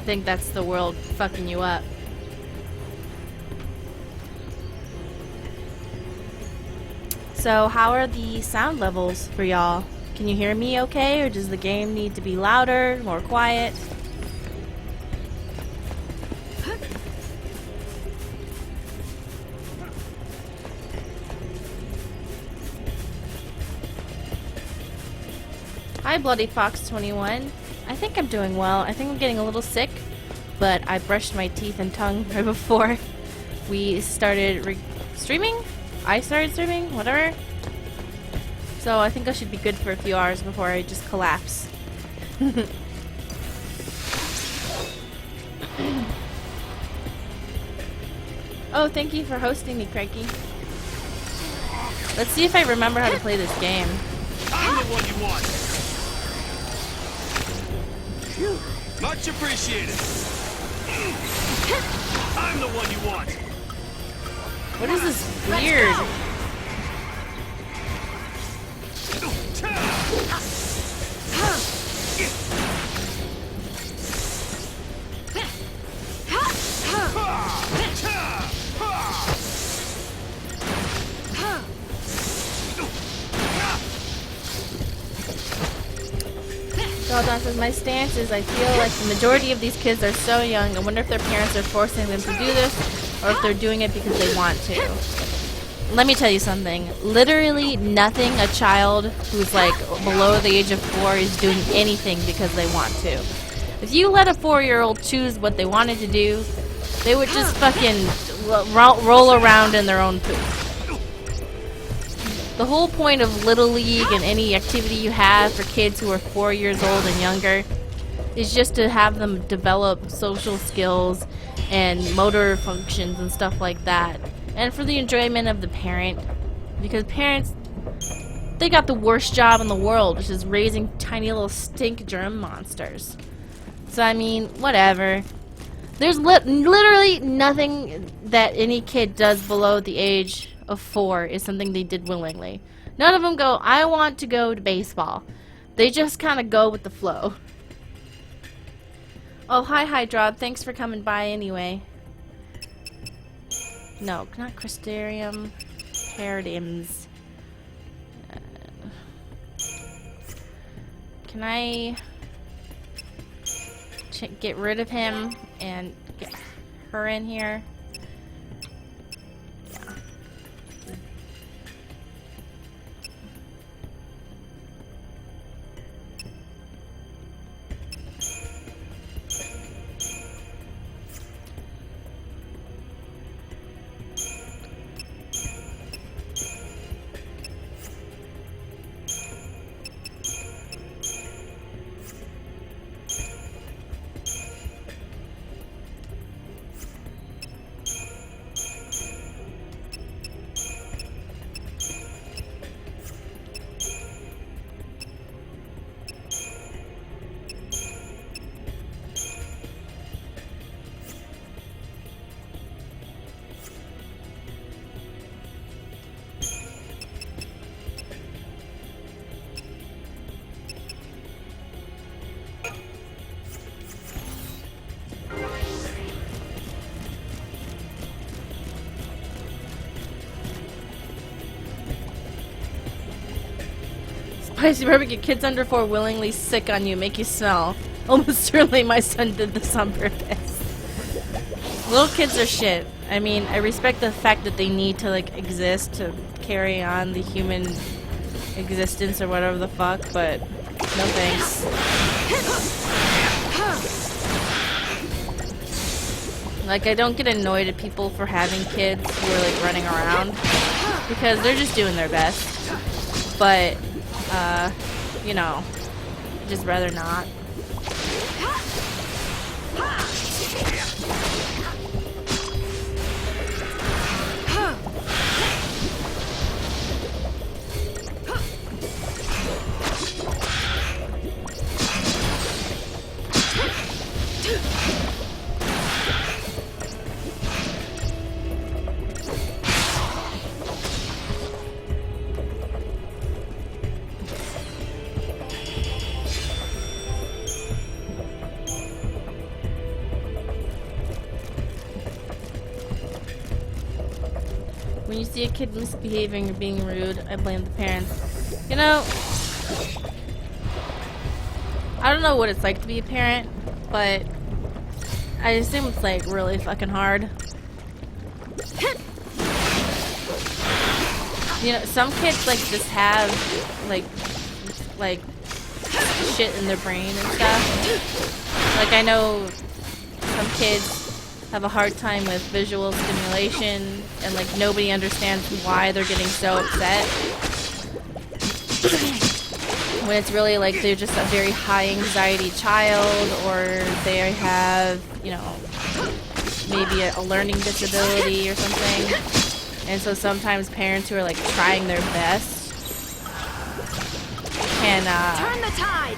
think that's the world fucking you up. So how are the sound levels for y'all? Can you hear me okay, or does the game need to be louder, more quiet? Hi Bloody Fox 21. I think I'm doing well. I think I'm getting a little sick, but I brushed my teeth and tongue right before we started streaming? I started streaming? Whatever. So I think I should be good for a few hours before I just collapse. Oh, thank you for hosting me, Cranky. Let's see if I remember how to play this game. I'm the one you want. Much appreciated. I'm the one you want. What is this weird? Dawdon says, my stance is I feel like the majority of these kids are so young. I wonder if their parents are forcing them to do this or if they're doing it because they want to. Let me tell you something. Literally nothing a child who's like below the age of 4 is doing anything because they want to. If you let a 4-year-old choose what they wanted to do, they would just fucking roll around in their own poop. The whole point of Little League and any activity you have for kids who are 4 years old and younger is just to have them develop social skills and motor functions and stuff like that. And for the enjoyment of the parent. Because parents, they got the worst job in the world, which is raising tiny little stink germ monsters. So I mean, whatever. There's literally nothing that any kid does below the age of 4 is something they did willingly. None of them go, I want to go to baseball. They just kind of go with the flow. Oh, hi Hydrob. Thanks for coming by anyway. No, not Crystarium. Paradigms. Can I get rid of him and get her in here? Spicy barbecue. Kids under 4 willingly sick on you, make you smell. Almost certainly my son did this on purpose. Little kids are shit. I mean, I respect the fact that they need to, like, exist to carry on the human existence or whatever the fuck, but no thanks. Like, I don't get annoyed at people for having kids who are, like, running around because they're just doing their best. But you know, just rather not. when you see a kid misbehaving or being rude, I blame the parents. You know, I don't know what it's like to be a parent, but I assume it's like really fucking hard. You know, some kids like just have like shit in their brain and stuff. Like I know some kids have a hard time with visual stimulation and like nobody understands why they're getting so upset. When it's really like they're just a very high anxiety child, or they have, you know, maybe a learning disability or something. And so sometimes parents who are like trying their best can Turn the tide.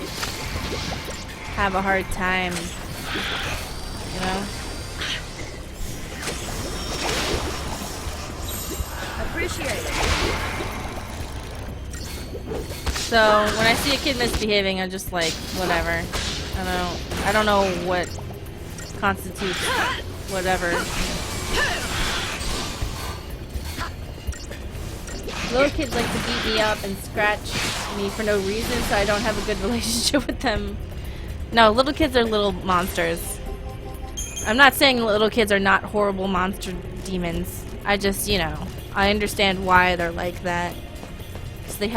have a hard time, you know? Appreciate it. So when I see a kid misbehaving, I'm just like, whatever. I don't know what constitutes whatever. Little kids like to beat me up and scratch me for no reason, so I don't have a good relationship with them. No, little kids are little monsters. I'm not saying little kids are not horrible monster demons. I just, you know, I understand why they're like that. Because they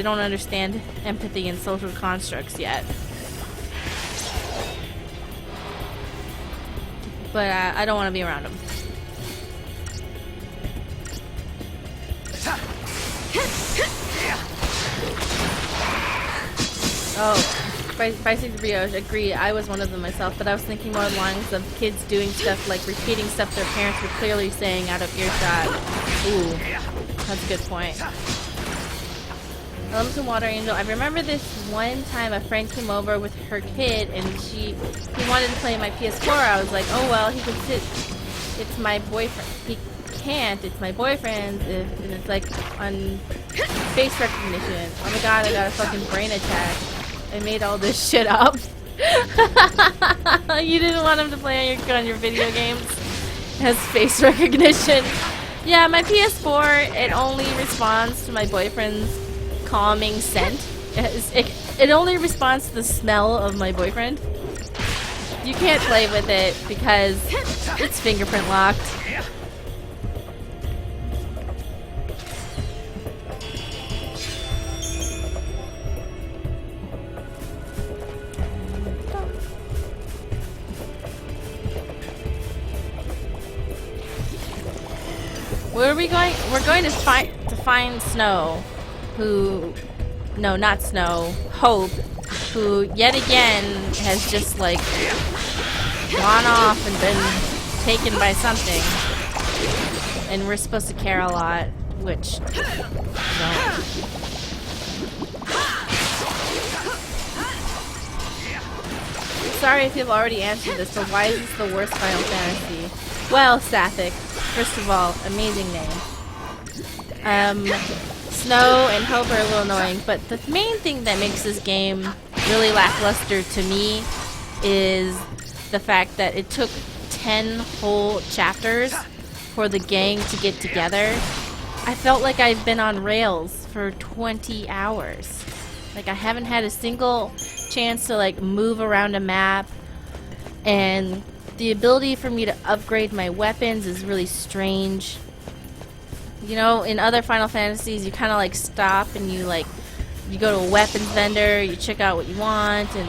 don't understand empathy and social constructs yet. But I don't want to be around them. Oh, Spicy Brioche, agree. I was one of them myself, but I was thinking more along lines of kids doing stuff like repeating stuff their parents were clearly saying out of earshot. Ooh, that's a good point. Some Water Angel. I remember this one time a friend came over with her kid and he wanted to play my PS4. I was like, oh well, he can sit. It's my boyfriend. He can't. It's my boyfriend's. And it's like on face recognition. Oh my god, I got a fucking brain attack. I made all this shit up. You didn't want him to play on your video games? It has face recognition. Yeah, my PS4, it only responds to my boyfriend's calming scent. It only responds to the smell of my boyfriend. You can't play with it because it's fingerprint locked. Where are we going? We're going to find Snow, who, no, not Snow, Hope, who yet again has just like gone off and been taken by something, and we're supposed to care a lot, which don't. Sorry if you've already answered this, but why is this the worst Final Fantasy? Well, Sapphic, first of all, amazing name. Snow and Hope are a little annoying, but the main thing that makes this game really lackluster to me is the fact that it took 10 whole chapters for the gang to get together. I felt like I've been on rails for 20 hours. Like I haven't had a single chance to like move around a map, and the ability for me to upgrade my weapons is really strange. You know, in other Final Fantasies, you kind of like stop and you go to a weapons vendor, you check out what you want, and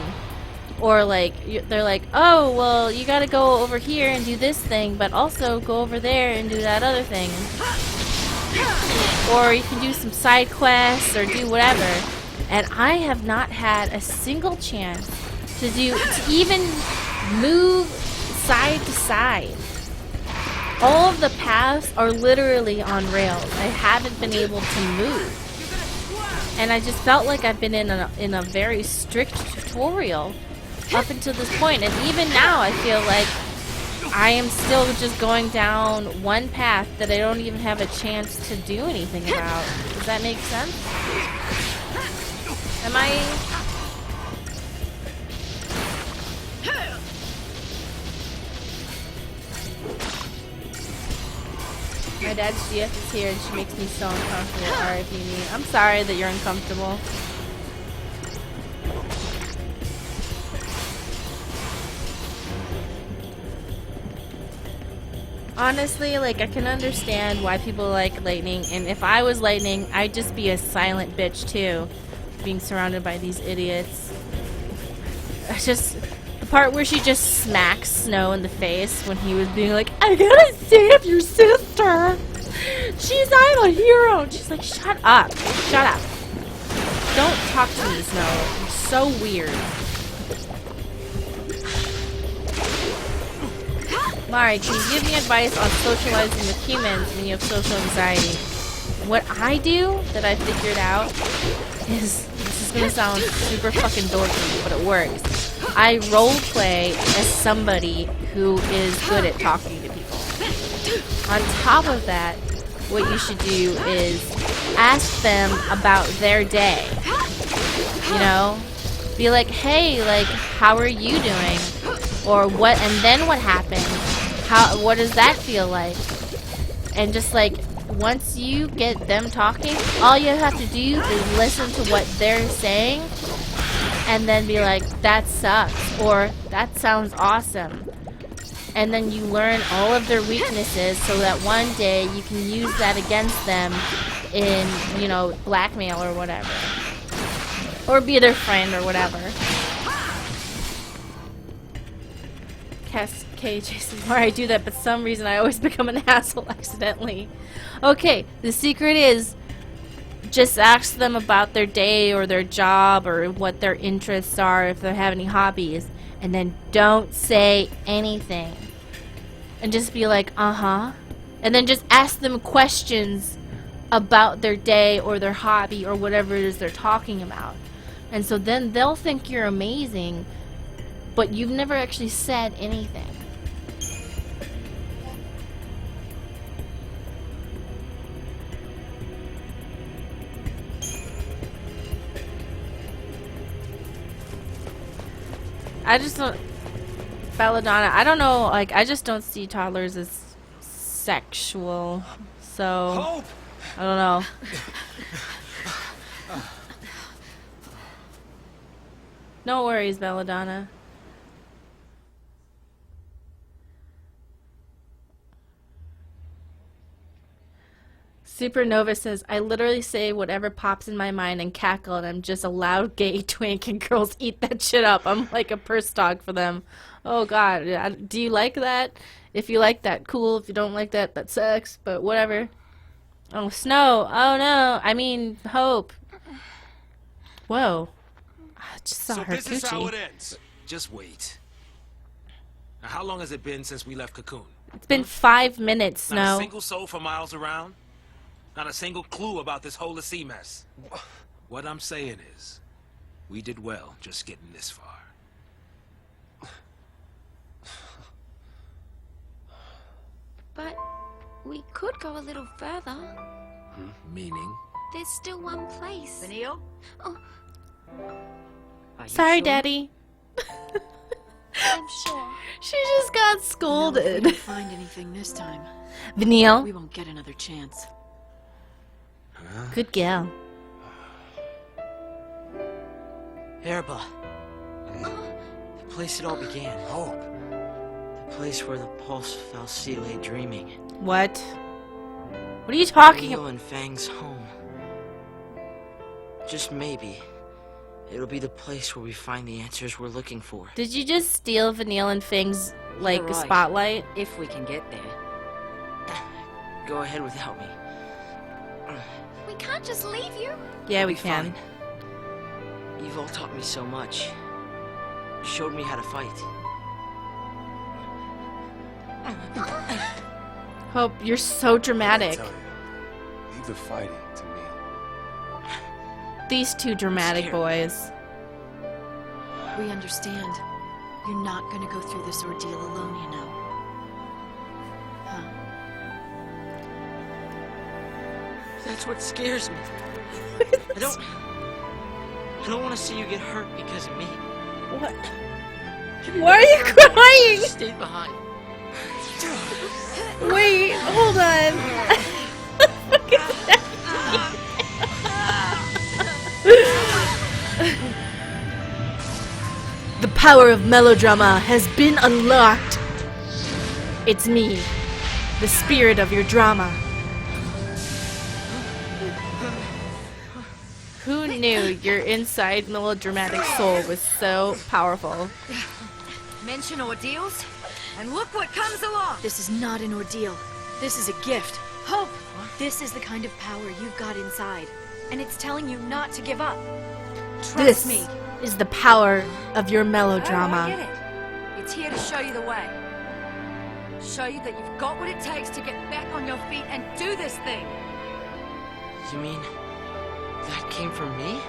or like they're like, oh well, you got to go over here and do this thing, but also go over there and do that other thing. Or you can do some side quests or do whatever. And I have not had a single chance to even move side to side. All of the paths are literally on rails. I haven't been able to move. And I just felt like I've been in a very strict tutorial up until this point. And even now I feel like I am still just going down one path that I don't even have a chance to do anything about. Does that make sense? Am I... My dad's GF is here and she makes me so uncomfortable. RIP me. I'm sorry that you're uncomfortable. Honestly, like, I can understand why people like Lightning, and if I was Lightning, I'd just be a silent bitch too, being surrounded by these idiots. It's just the part where she just smacks Snow in the face when he was being like, I gotta save your sister! I'm a hero! And she's like, shut up! Shut up! Don't talk to me, Snow. You're so weird. Mari, can you give me advice on socializing with humans when you have social anxiety? What I do that I figured out is, this is gonna sound super fucking dorky, but it works. I roleplay as somebody who is good at talking to people. On top of that, what you should do is ask them about their day. You know? Be like, hey, like, how are you doing? Or what, and then what happened? What does that feel like? And just like, once you get them talking, all you have to do is listen to what they're saying and then be like, that sucks, or that sounds awesome. And then you learn all of their weaknesses so that one day you can use that against them in, you know, blackmail or whatever. Or be their friend or whatever. Jason, why I do that, but some reason I always become an asshole accidentally. Okay, the secret is just ask them about their day or their job or what their interests are, if they have any hobbies, and then don't say anything. And just be like, uh-huh. And then just ask them questions about their day or their hobby or whatever it is they're talking about. And so then they'll think you're amazing, but you've never actually said anything. I just don't... Belladonna, I don't know, like, I just don't see toddlers as sexual, so... Hope! I don't know. No worries, Belladonna. Supernova says, I literally say whatever pops in my mind and cackle, and I'm just a loud gay twink, and girls eat that shit up. I'm like a purse dog for them. Oh god, do you like that? If you like that, cool. If you don't like that, that sucks, but whatever. Oh, Snow. Oh no, I mean, Hope. Whoa. I just saw her this is how it coochie. ends. Just wait. Now, how long has it been since we left Cocoon? It's been 5 minutes, Not a Snow. single soul for miles around? Not a single clue about this whole sea mess? What I'm saying is, we did well just getting this far. But we could go a little further. Meaning? There's still one place. Vanille? Oh, Are you Sorry, sure? Daddy. I'm sure. She just got No, if we scolded. don't find anything this time, Vanille, we won't get another chance. good girl. Erba. The place it all began. Hope. The place where the pulse fell sea lay dreaming. What? What are you talking Neil about? and Fang's home. Just maybe, it'll be the place where we find the answers we're looking for. Did you just steal Vanille and Fing's, like, You're right. spotlight? If we can get there. Go ahead without me. We can't just leave you. Yeah, we It'll be can. fine. You've all taught me so much. You showed me how to fight. Hope, you're so dramatic. Tell you, leave the fighting to me. These two dramatic Scared. boys. We understand. You're not gonna go through this ordeal alone, you know. Huh? That's what scares me. I don't want to see you get hurt because of me. What? Why are you crying? Stay behind. Wait, hold on. The power of melodrama has been unlocked. It's me, the spirit of your drama. Who knew your inside melodramatic soul was so powerful? Mention ordeals, and look what comes along. This is not an ordeal. This is a gift. Hope! This is the kind of power you've got inside. And it's telling you not to give up. Trust This me. is the power of your Oh, I melodrama. get it. It's here to show you the way. Show you that you've got what it takes to get back on your feet and do this thing. You mean that came from me?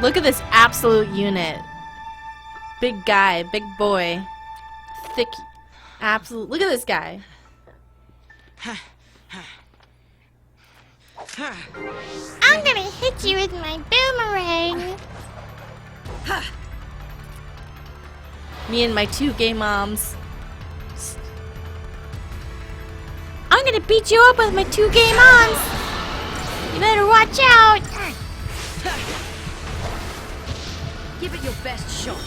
Look at this absolute unit. Big guy, big boy. Thick. Absolute. Look at this guy. I'm gonna hit you with my boomerang. Me and my 2 gay moms. I'm gonna beat you up with my 2 gay moms. You better watch out. Give it your best shot.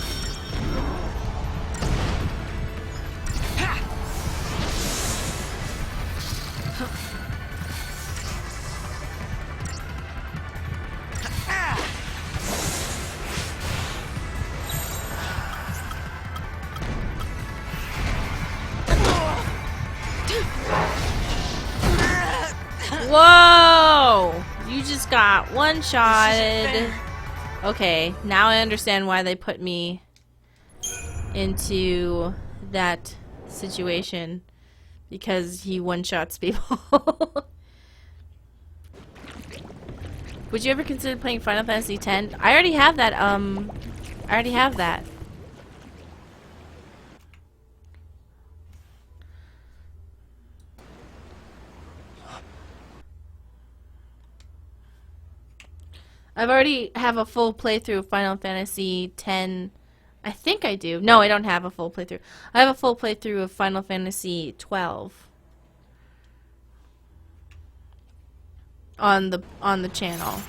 Whoa! You just got one-shotted. Okay, now I understand why they put me into that situation. Because he one-shots people. Would you ever consider playing Final Fantasy X? I already have that, I already have that. I've already have a full playthrough of Final Fantasy X. I think I do. No, I don't have a full playthrough. I have a full playthrough of Final Fantasy 12 on the channel.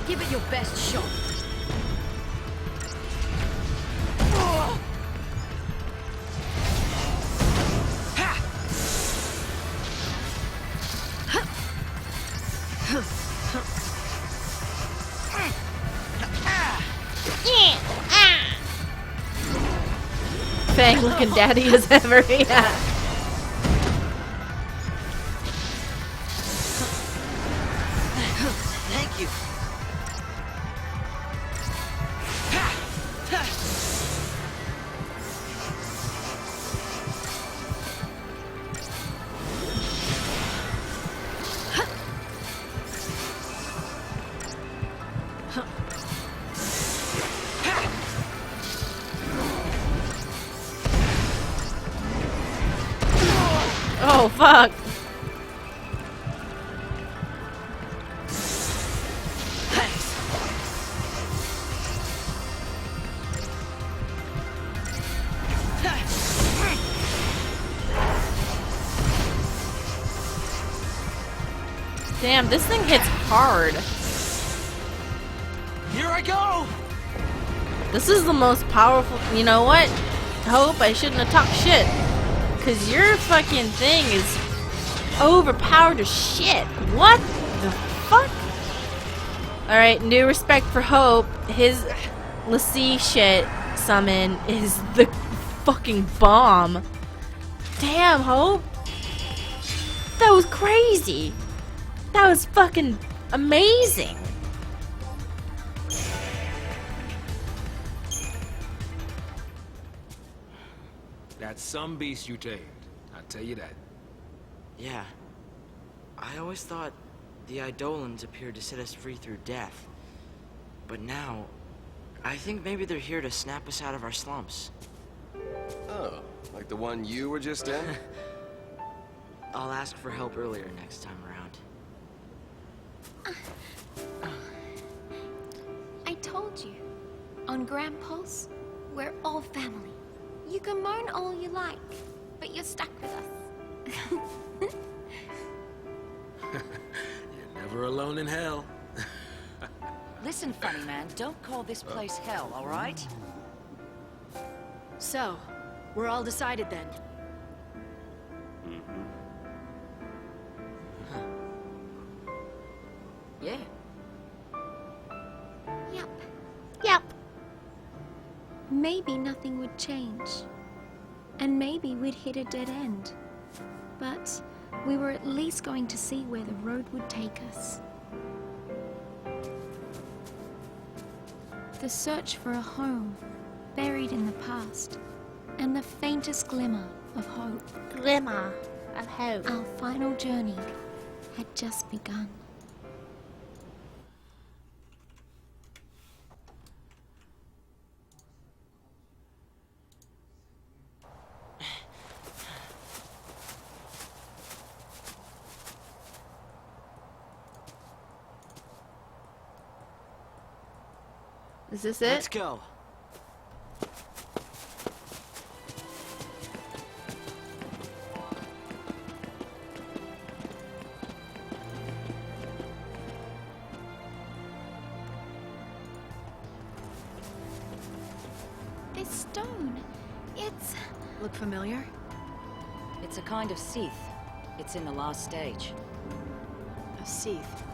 Give it your best shot. Fang looking daddy as ever, yeah. Thank you. Oh, fuck. Damn, this thing hits hard. Here I go! This is the most powerful. You know what? Hope I shouldn't have talked shit. Cause your fucking thing is overpowered as shit. What the fuck? Alright, new respect for Hope. His Lassie shit summon is the fucking bomb. Damn, Hope. That was crazy. That was fucking amazing. That's some beast you tamed. I'll tell you that. Yeah. I always thought the Eidolons appeared to set us free through death. But now, I think maybe they're here to snap us out of our slumps. Oh, like the one you were just in? I'll ask for help earlier next time around. I told you. On Grandpa's, we're all family. You can moan all you like, but you're stuck with us. You're never alone in hell. Listen, funny man, don't call this place hell, all right? So, we're all decided then. Yeah. Yep. Yep. Maybe nothing would change. And maybe we'd hit a dead end. But we were at least going to see where the road would take us. The search for a home, buried in the past, and the faintest glimmer of hope. Glimmer of hope. Our final journey had just begun. Is this Let's it? go. This stone, it's... Look familiar? It's a kind of Seath. It's in the last stage. A Seath.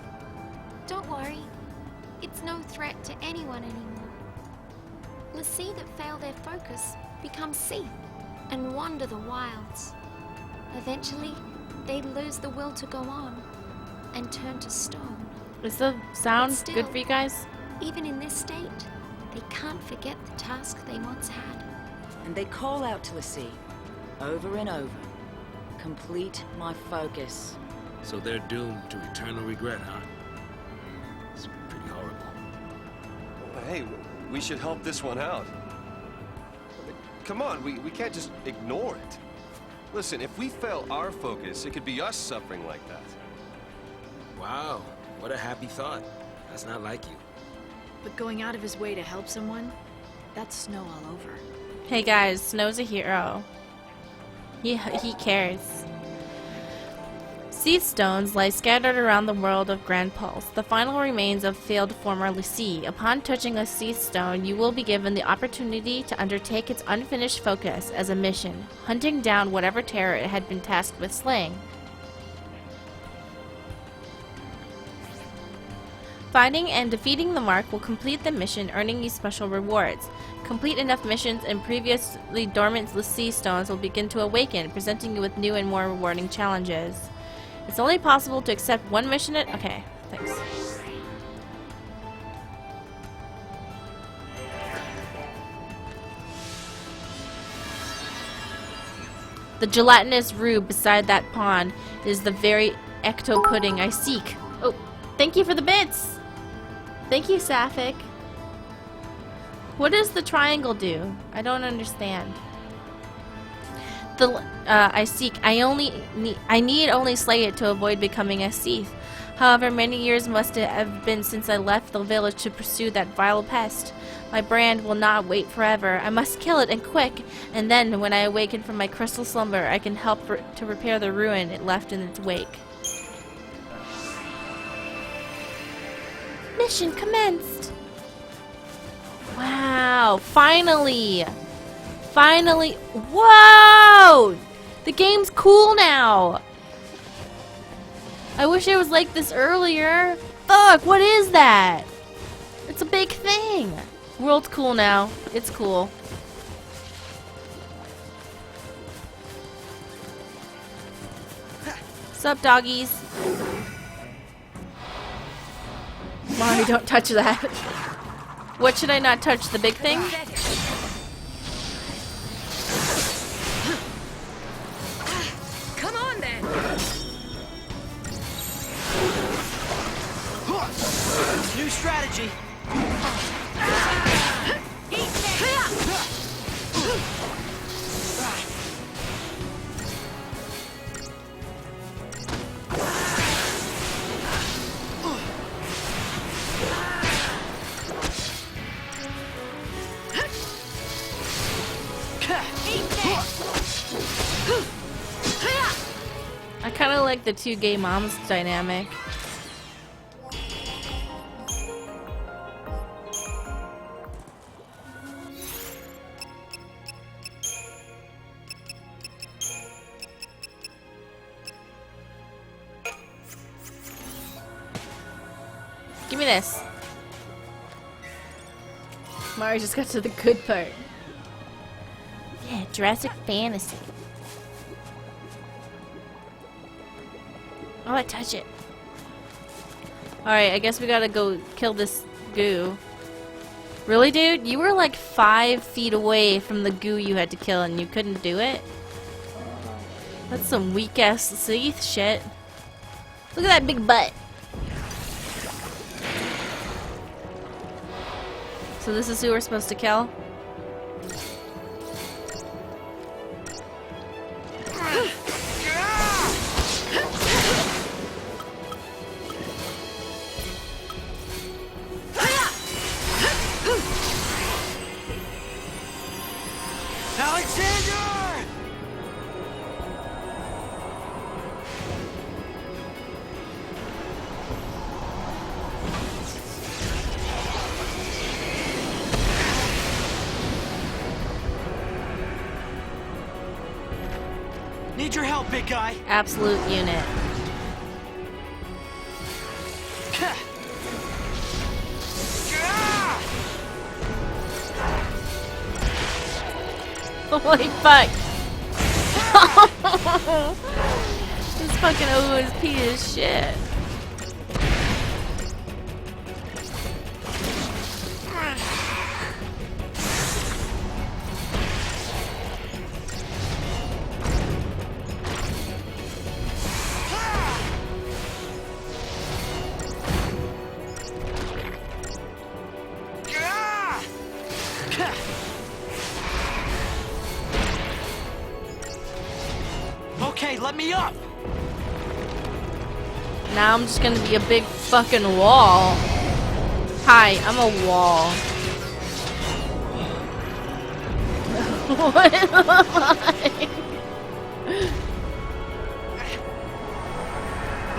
Don't worry. It's no threat to anyone anymore. The sea that fail their focus becomes Seath and wander the wilds. Eventually, they lose the will to go on and turn to stone. Is the sound But still- good for you guys? Even in this state, they can't forget the task they once had. And they call out to the sea, over and over. Complete my focus. So they're doomed to eternal regret, huh? It's pretty horrible. Hey, we should help this one out. Come on, we can't just ignore it. Listen, if we fail our focus, it could be us suffering like that. Wow, what a happy thought. That's not like you. But going out of his way to help someone, that's Snow all over. Hey guys, Snow's a hero. He cares. Seath stones lie scattered around the world of Grand Pulse, the final remains of failed former Lycée. Upon touching a Seath stone, you will be given the opportunity to undertake its unfinished focus as a mission, hunting down whatever terror it had been tasked with slaying. Finding and defeating the mark will complete the mission, earning you special rewards. Complete enough missions and previously dormant Lycée stones will begin to awaken, presenting you with new and more rewarding challenges. It's only possible to accept one mission at... Okay, thanks. The gelatinous roux beside that pond is the very ecto pudding I seek. Oh, thank you for the bits! Thank you, Sapphic. What does the triangle do? I don't understand. I seek. I need only slay it to avoid becoming a Seath. However, many years must have been since I left the village to pursue that vile pest. My brand will not wait forever. I must kill it, and quick. And then, when I awaken from my crystal slumber, I can help to repair the ruin it left in its wake. Mission commenced. Wow! Finally! Finally! Whoa! The game's cool now! I wish it was like this earlier. Fuck, what is that? It's a big thing. World's cool now. It's cool. Sup, doggies? Mommy, don't touch that. What should I not touch? The big thing? Come on then! New strategy. I kind of like the two gay moms dynamic. Give me this. Mario just got to the good part. Yeah, Jurassic Fantasy. Oh, I touch it. Alright, I guess we gotta go kill this goo. Really, dude? You were like 5 feet away from the goo you had to kill and you couldn't do it? That's some weak-ass Seath shit. Look at that big butt. So this is who we're supposed to kill? Alexander! Need your help, big guy. Absolute unit. Holy fuck! This fucking OSP is shit. Okay, let me up. Now I'm just gonna be a big fucking wall. Hi, I'm a wall. What am I?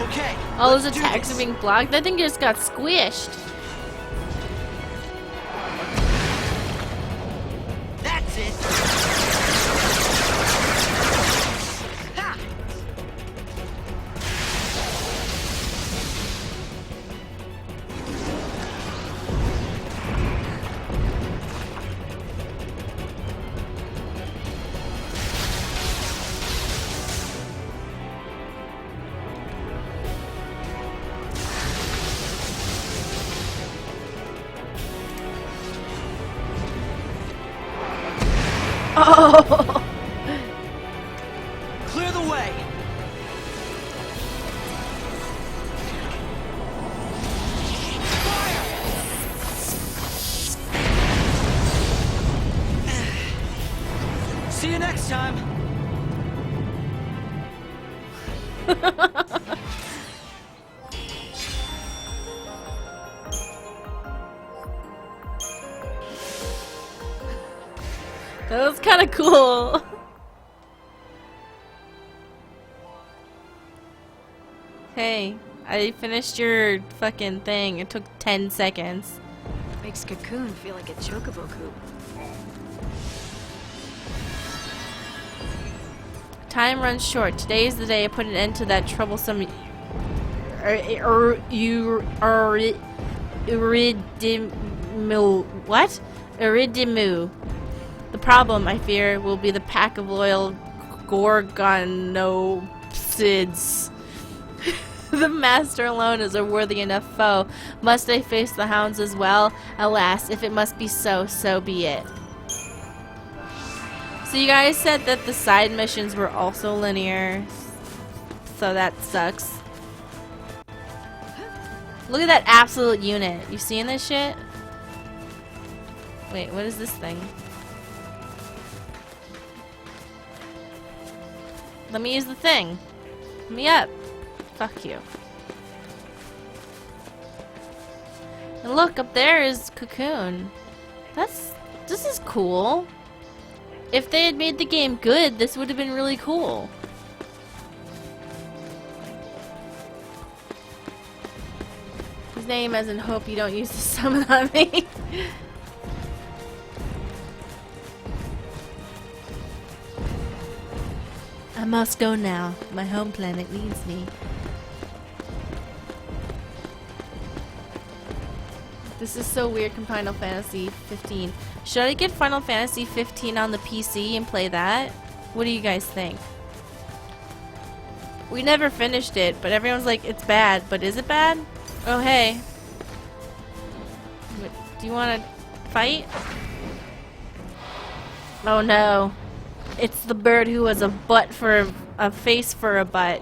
Okay. All those let's do attacks this. are being blocked. That thing just got squished. That's it. Ha! Oh! Clear the way. See you next time. That was kind of cool. Hey, I finished your fucking thing. It took 10 seconds. Makes Cocoon feel like a chocobo coop. Time runs short. Today is the day I put an end to that troublesome Iridimu. The problem, I fear, will be the pack of loyal Gorgonopsids. The master alone is a worthy enough foe. Must I face the hounds as well? Alas, if it must be so, so be it. So you guys said that the side missions were also linear, so that sucks. Look at that absolute unit. You seeing this shit? Wait, what is this thing? Let me use the thing. Let me up. Fuck you. And look, up there is Cocoon. This is cool. If they had made the game good, this would have been really cool. His name as in hope you don't use to summon on me. I must go now. My home planet needs me. This is so weird from Final Fantasy 15. Should I get Final Fantasy 15 on the PC and play that? What do you guys think? We never finished it, but everyone's like, it's bad. But is it bad? Oh, hey. Do you want to fight? Oh no. It's the bird who has a butt for a face for a butt.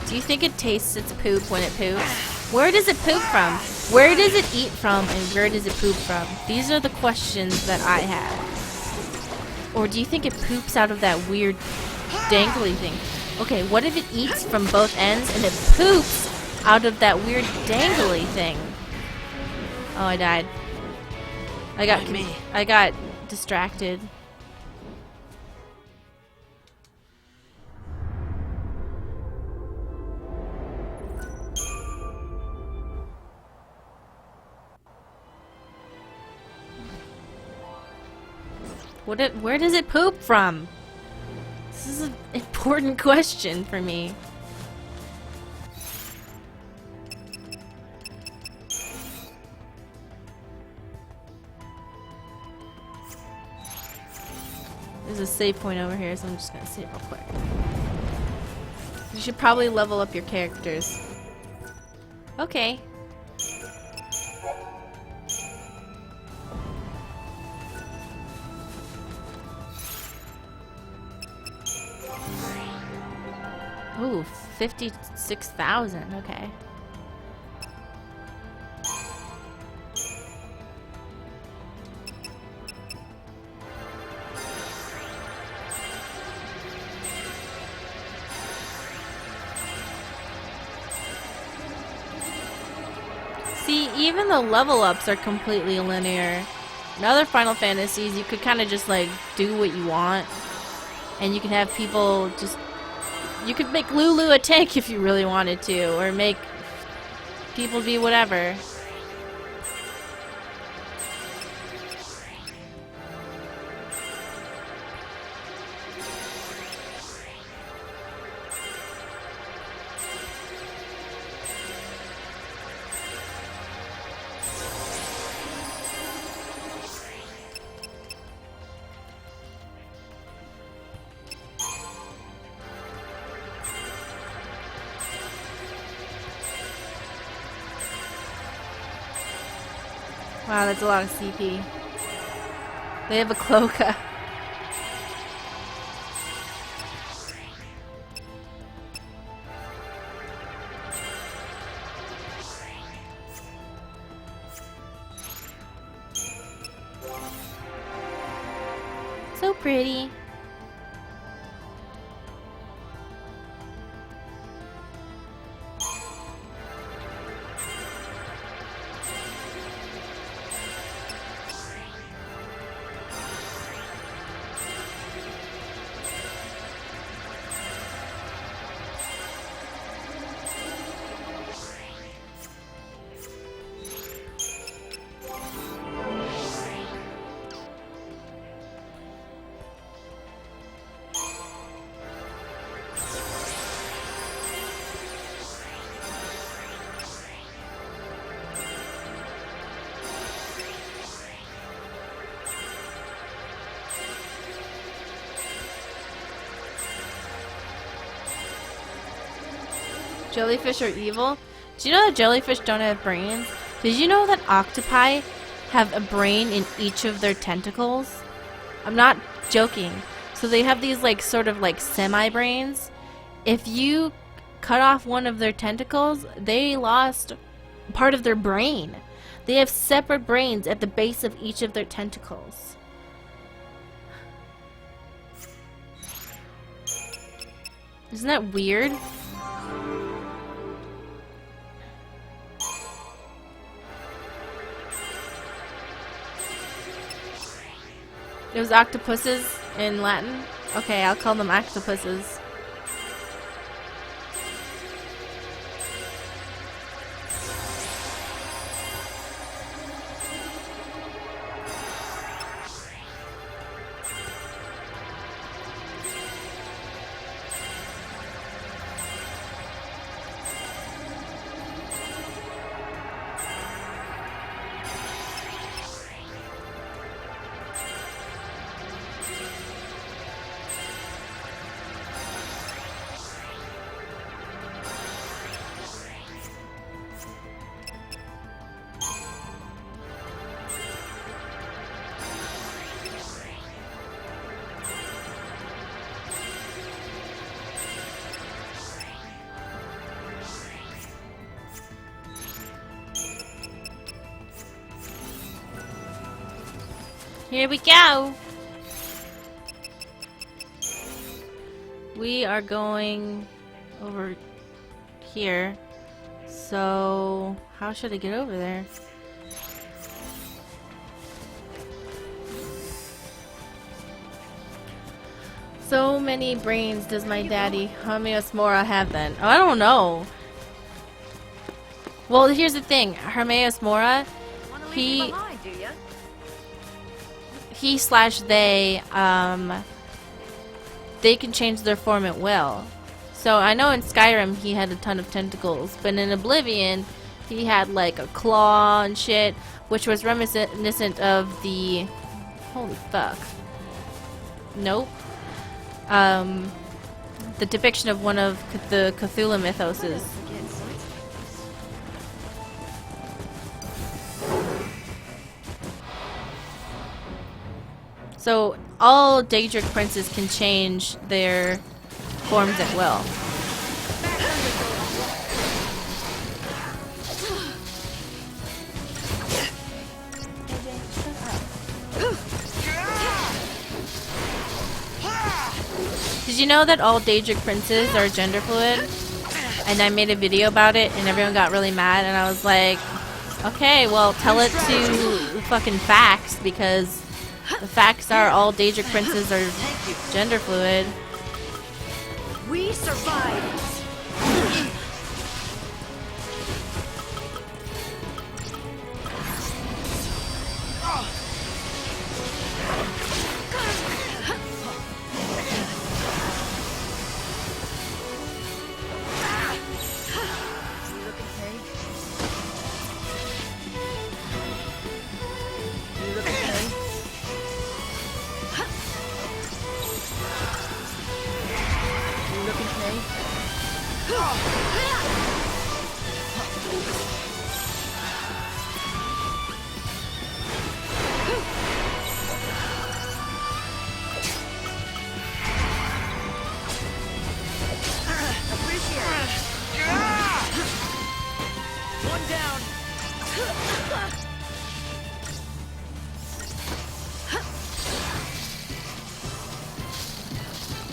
Do you think it tastes its poop when it poops? Where does it poop from? Where does it eat from? And where does it poop from? These are the questions that I have. Or do you think it poops out of that weird dangly thing? Okay, what if it eats from both ends and it poops out of that weird dangly thing? Oh, I died. I got distracted. Where does it poop from? This is an important question for me. There's a save point over here, so I'm just gonna save real quick. You should probably level up your characters. Okay. Ooh, 56,000, okay. See, even the level ups are completely linear. In other Final Fantasies, you could kind of just like do what you want, and you can have people just. You could make Lulu a tank if you really wanted to, or make people be whatever. Wow, that's a lot of CP. They have a cloaca. So pretty. Jellyfish are evil? Do you know that jellyfish don't have brains? Did you know that octopi have a brain in each of their tentacles? I'm not joking. So they have these like sort of like semi-brains. If you cut off one of their tentacles, they lost part of their brain. They have separate brains at the base of each of their tentacles. Isn't that weird? It was octopuses in Latin? Okay, I'll call them octopuses. Here we go! We are going over here. So, how should I get over there? So many brains does my daddy Hermaeus Mora have then? Oh, I don't know. Well, here's the thing. Hermaeus Mora, he slash they can change their form at will. So I know in Skyrim he had a ton of tentacles, but in Oblivion he had like a claw and shit, which was reminiscent of the holy fuck. Nope. The depiction of one of the Cthulhu mythoses. So all Daedric princes can change their forms at will. Did you know that all Daedric princes are gender fluid? And I made a video about it and everyone got really mad and I was like, okay, well tell it to fucking facts, because the facts are all Daedric princes are gender fluid. We survived.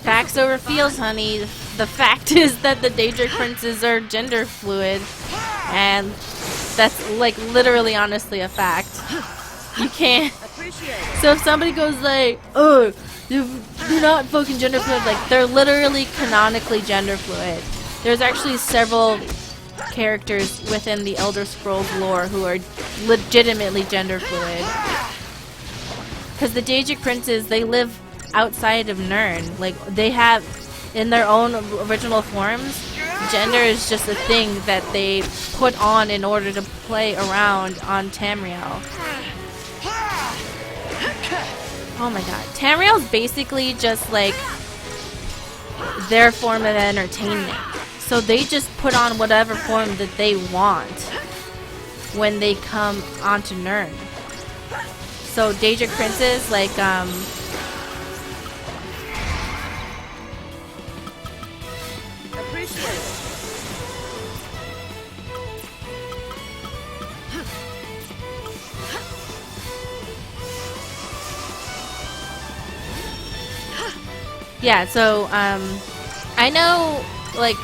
Facts over feels, honey. The fact is that the Daedric princes are gender fluid, and that's like literally honestly a fact. You can't. So if somebody goes like, oh, they're not fucking gender fluid, like they're literally canonically gender fluid. There's actually several characters within the Elder Scrolls lore who are legitimately gender fluid. Because the Daedric princes, they live outside of Nirn. Like, they have, in their own original forms, gender is just a thing that they put on in order to play around on Tamriel. Oh my god. Tamriel's basically just like their form of entertainment. So they just put on whatever form that they want when they come onto Nirn. So Daedric princes, like, yeah, so, I know, like,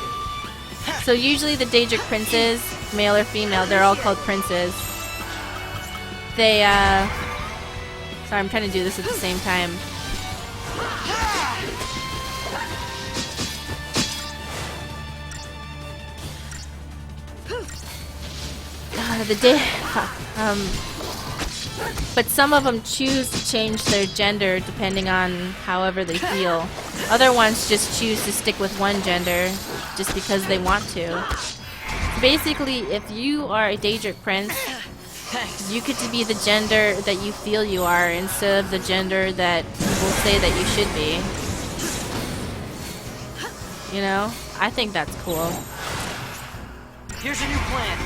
so usually the Daedric princes, male or female, they're all called princes. They, Sorry, I'm trying to do this at the same time. But some of them choose to change their gender depending on however they feel. Other ones just choose to stick with one gender just because they want to. Basically, if you are a Daedric Prince, you get to be the gender that you feel you are instead of the gender that people say that you should be. You know? I think that's cool. Here's a new plan.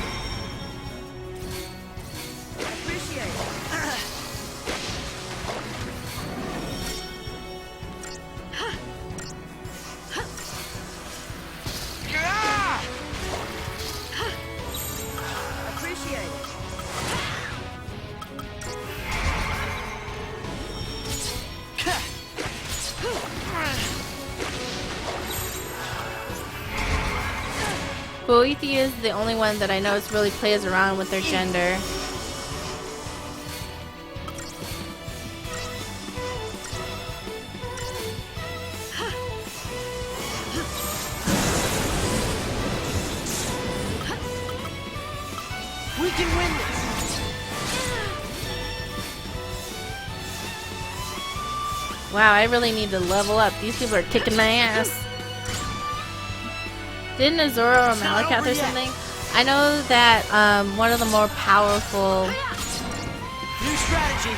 Boethiah is the only one that I know really plays around with their gender. We can win this. Wow, I really need to level up. These people are kicking my ass. Didn't Azura or Malakath or something? I know that one of the more powerful New strategy.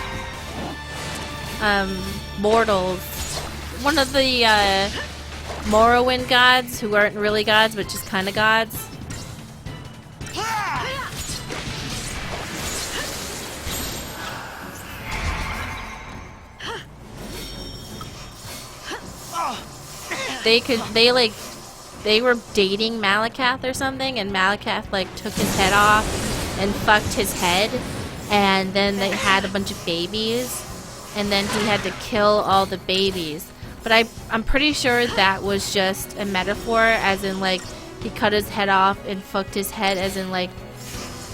mortals, one of the Morrowind gods, who aren't really gods but just kind of gods. They were dating Malakath or something, and Malakath like took his head off and fucked his head, and then they had a bunch of babies, and then he had to kill all the babies. But I'm pretty sure that was just a metaphor, as in like he cut his head off and fucked his head, as in like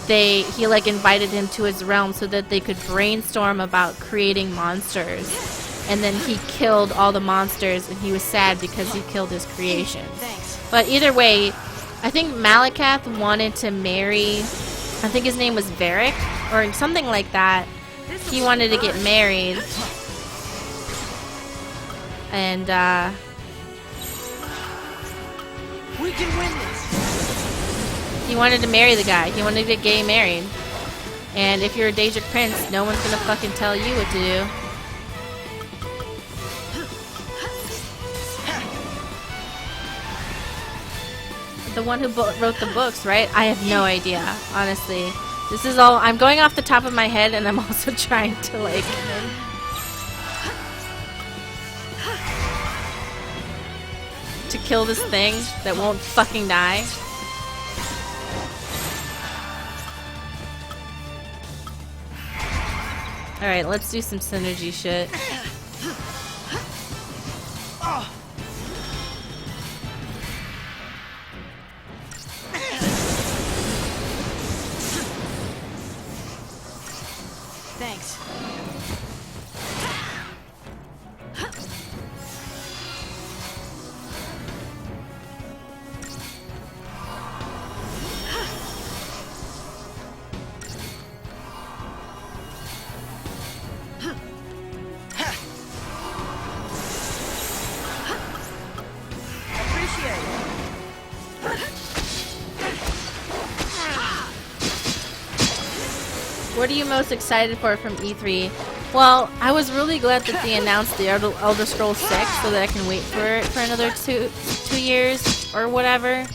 he like invited him to his realm so that they could brainstorm about creating monsters. And then he killed all the monsters, and he was sad because he killed his creation. But either way, I think Malakath wanted to marry, I think his name was Varric, or something like that. He wanted to get married. And, We can win this. he wanted to marry the guy. He wanted to get gay married. And if you're a Daedric Prince, no one's gonna fucking tell you what to do. The one who wrote the books, right? I have no idea, honestly. This is all, I'm going off the top of my head, and I'm also trying to like to kill this thing that won't fucking die. Alright, let's do some synergy shit. Thanks. What are you most excited for from E3? Well, I was really glad that they announced the Elder Scrolls 6 so that I can wait for it for another two years or whatever.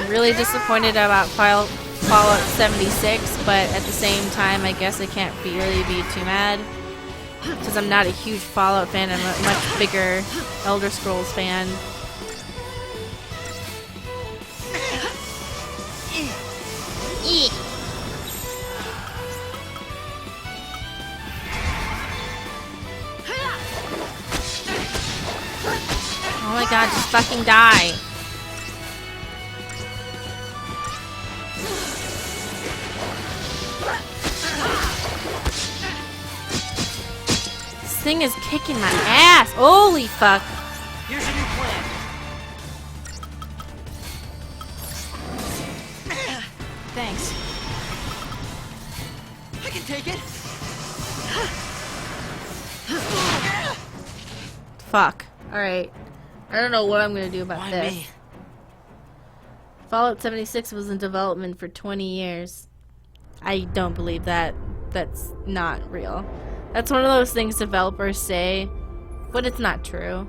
Really disappointed about Fallout 76, but at the same time, I guess I can't really be too mad because I'm not a huge Fallout fan. I'm a much bigger Elder Scrolls fan. Oh my god, just fucking die. thing is kicking my ass. Holy fuck. Here's your new plan. Thanks. I can take it. Fuck. Alright. I don't know what I'm gonna do about Why this. me? Fallout 76 was in development for 20 years. I don't believe that. That's not real. That's one of those things developers say, but it's not true.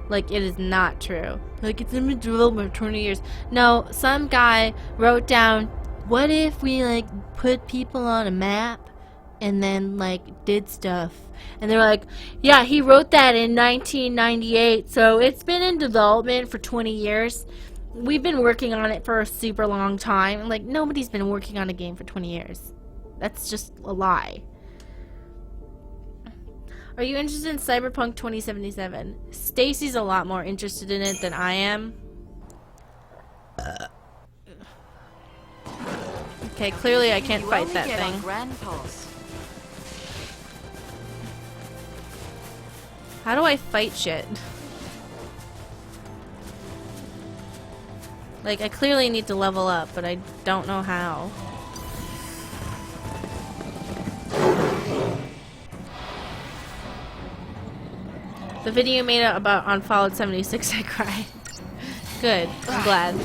Like, it is not true. Like, it's in development for 20 years. No, some guy wrote down, what if we, like, put people on a map and then, like, did stuff? And they're like, yeah, he wrote that in 1998, so it's been in development for 20 years. We've been working on it for a super long time. Like, nobody's been working on a game for 20 years. That's just a lie. Are you interested in Cyberpunk 2077? Stacy's a lot more interested in it than I am. Okay, clearly I can't You fight only that get on thing. Grand Pulse. How do I fight shit? Like, I clearly need to level up, but I don't know how. The video made it about on Fallout 76, I cried. Good, I'm glad.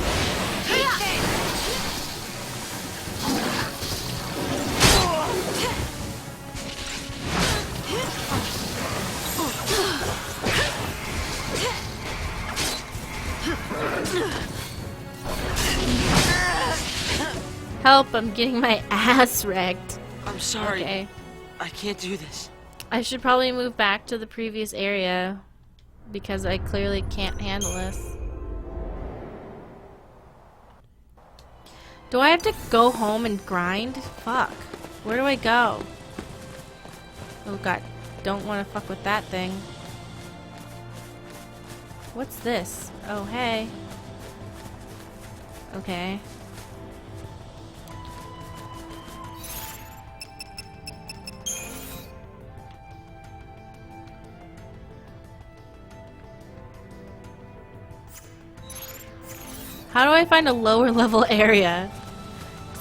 Help, I'm getting my ass wrecked. I'm sorry. Okay. I can't do this. I should probably move back to the previous area because I clearly can't handle this. Do I have to go home and grind? Fuck. Where do I go? Oh god. Don't want to fuck with that thing. What's this? Oh, hey. Okay. How do I find a lower level area?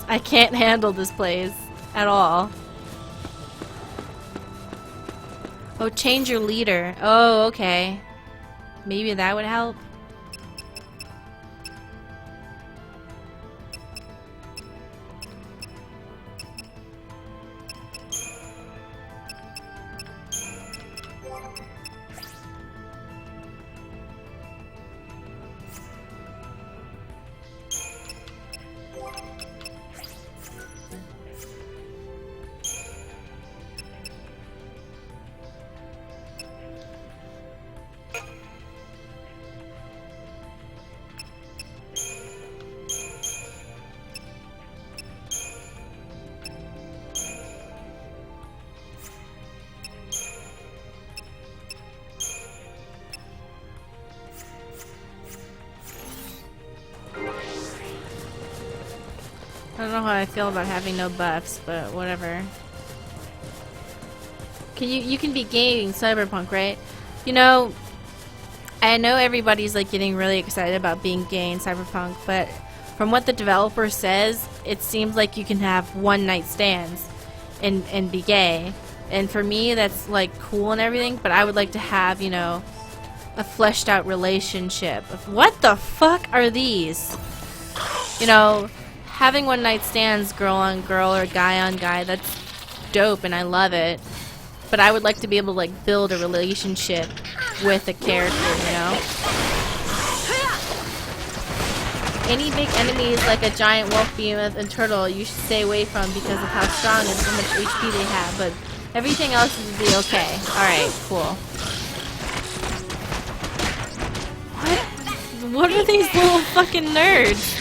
I can't handle this place at all. Oh, change your leader. Oh, okay. Maybe that would help. I don't know how I feel about having no buffs, but whatever. You can be gaming Cyberpunk, right? You know, I know everybody's like getting really excited about being gay in Cyberpunk, but from what the developer says, it seems like you can have one night stands and be gay. And for me, that's like cool and everything, but I would like to have, you know, a fleshed out relationship. What the fuck are these? You know, having one night stands girl on girl or guy on guy, that's dope and I love it. But I would like to be able to like build a relationship with a character, you know? Any big enemies like a giant wolf behemoth and turtle you should stay away from because of how strong and how much HP they have, but everything else would be okay. Alright, cool. What are these little fucking nerds?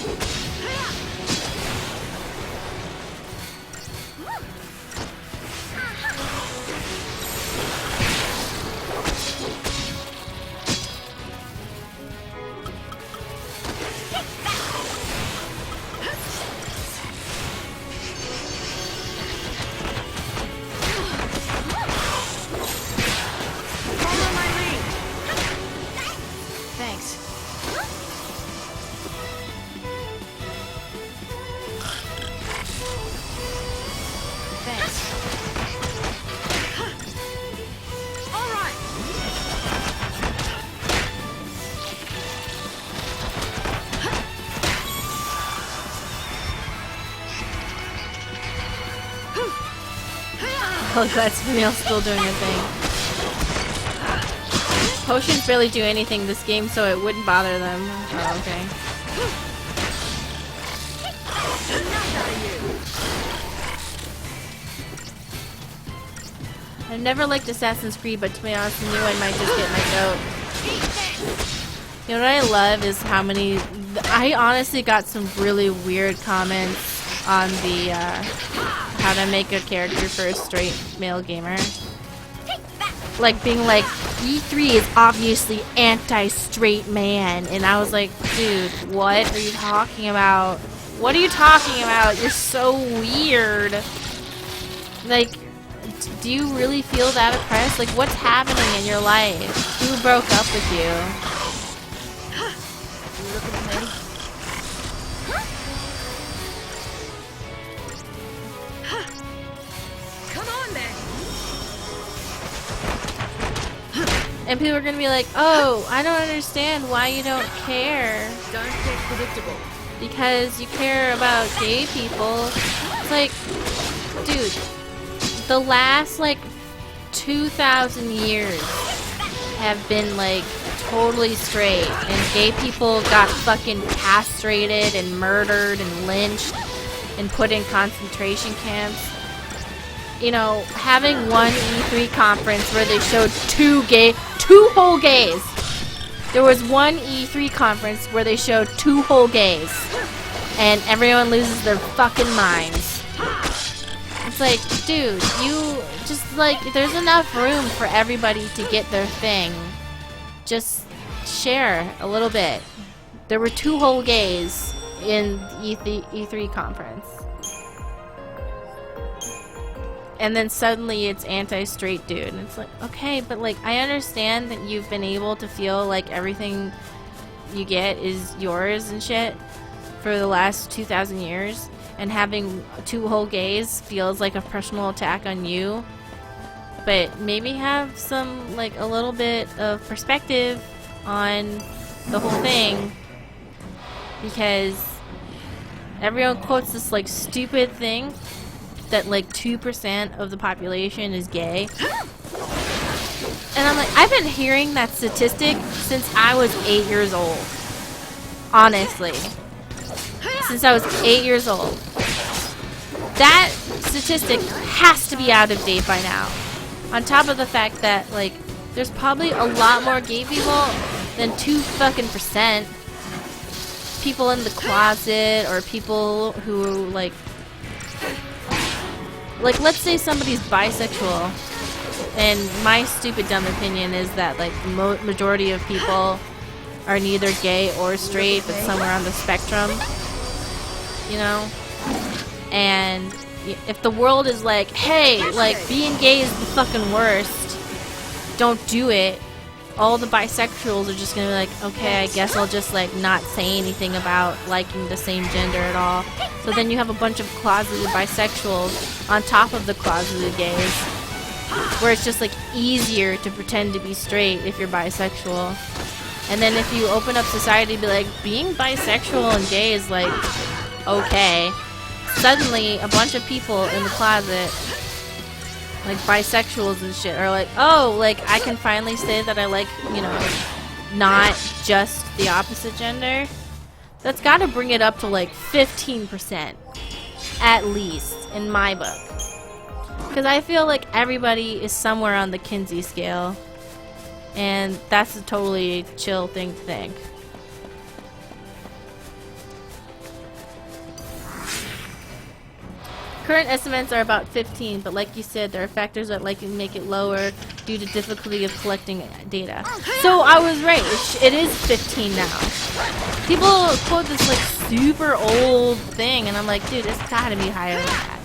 Oh, glad Spinel's still doing a thing. Potions barely do anything this game, so it wouldn't bother them. Oh, okay. I've never liked Assassin's Creed, but to be honest, I knew I might just get my goat. You know what I love is how many... I honestly got some really weird comments on the how to make a character for a straight male gamer. Like being like, E3 is obviously anti-straight man, and I was like, dude, what are you talking about? What are you talking about? You're so weird. Like, do you really feel that oppressed? Like, what's happening in your life? Who broke up with you? Come on, then. And people are gonna be like, oh, I don't understand why you don't care. Don't get predictable. Because you care about gay people. It's like, dude, the last, like, 2,000 years have been, like, totally straight. And gay people got fucking castrated and murdered and lynched and put in concentration camps. You know, having one E3 conference where they showed two whole gays. There was one E3 conference where they showed two whole gays. And everyone loses their fucking minds. It's like, dude, you just, like, there's enough room for everybody to get their thing. Just share a little bit. There were two whole gays in the E3 conference. And then suddenly it's anti-straight dude. And it's like, okay, but like, I understand that you've been able to feel like everything you get is yours and shit for the last 2,000 years. And having two whole gays feels like a personal attack on you. But maybe have some, like, a little bit of perspective on the whole thing. Because everyone quotes this, like, stupid thing that like 2% of the population is gay. And I'm like, I've been hearing that statistic since I was 8 years old. Honestly. Since I was 8 years old. That statistic has to be out of date by now. On top of the fact that, like, there's probably a lot more gay people than 2% people in the closet, or people who, like, let's say somebody's bisexual, and my stupid dumb opinion is that, like, the majority of people are neither gay or straight, but somewhere on the spectrum, you know? And if the world is like, hey, like, being gay is the fucking worst, don't do it, all the bisexuals are just gonna be like, okay, I guess I'll just, like, not say anything about liking the same gender at all. So then you have a bunch of closeted bisexuals on top of the closeted gays, where it's just, like, easier to pretend to be straight if you're bisexual. And then if you open up society to be like, being bisexual and gay is, like, okay, suddenly a bunch of people in the closet, like bisexuals and shit, are like, oh, like, I can finally say that I like, you know, not just the opposite gender. That's gotta bring it up to like 15%, at least, in my book. Because I feel like everybody is somewhere on the Kinsey scale, and that's a totally chill thing to think. Current estimates are about 15, but like you said, there are factors that likely make it lower due to difficulty of collecting data. So I was right. It is 15 now. People quote this like super old thing, and I'm like, dude, it's gotta be higher than that.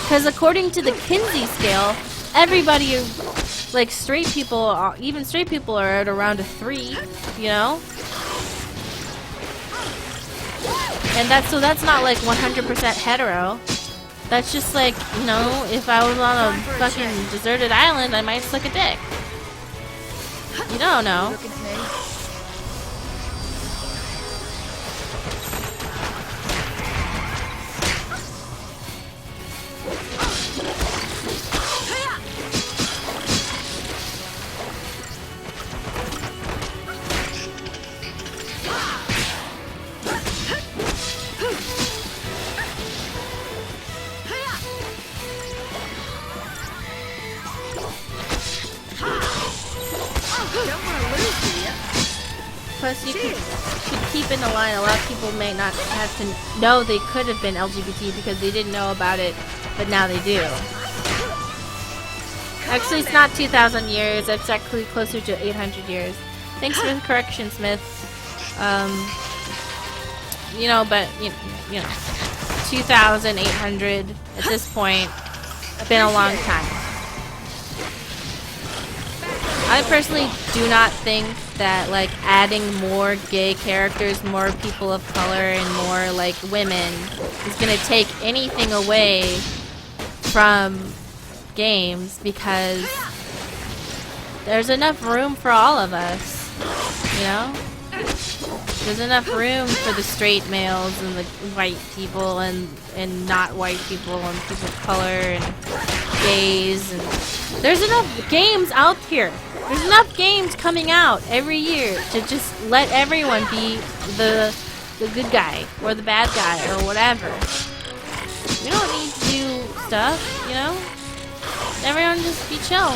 Because according to the Kinsey scale, everybody, like straight people, even straight people, are at around a 3. You know. And that's not like 100% hetero. That's just like, you know, if I was on a fucking deserted island, I might suck a dick. You don't know. Plus, you should keep in the line. A lot of people may not have to know they could have been LGBT because they didn't know about it, but now they do. Actually, it's not 2,000 years. It's actually closer to 800 years. Thanks for the correction, Smith. You know, but you know, 2,800 at this point. Been a long time. I personally do not think that like adding more gay characters, more people of color, and more like women is gonna take anything away from games, because there's enough room for all of us, you know? There's enough room for the straight males and the white people and not white people and people of color and gays, and there's enough games out here. There's enough games coming out every year to just let everyone be the good guy or the bad guy or whatever. We don't need to do stuff, you know? Everyone just be chill.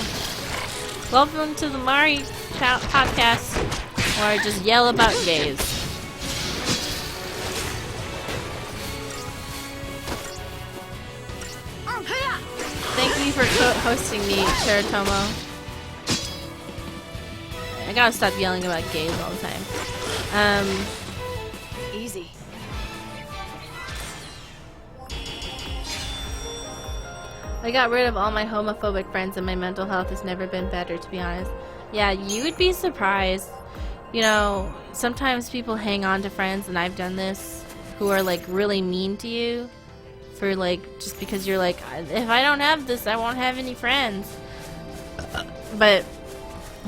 Welcome to the Mari podcast, where I just yell about gays. Thank you for hosting me, Cheritomo. I gotta stop yelling about gays all the time. Easy. I got rid of all my homophobic friends and my mental health has never been better, to be honest. Yeah, you would be surprised. You know, sometimes people hang on to friends, and I've done this, who are like really mean to you for like, just because you're like, if I don't have this, I won't have any friends. But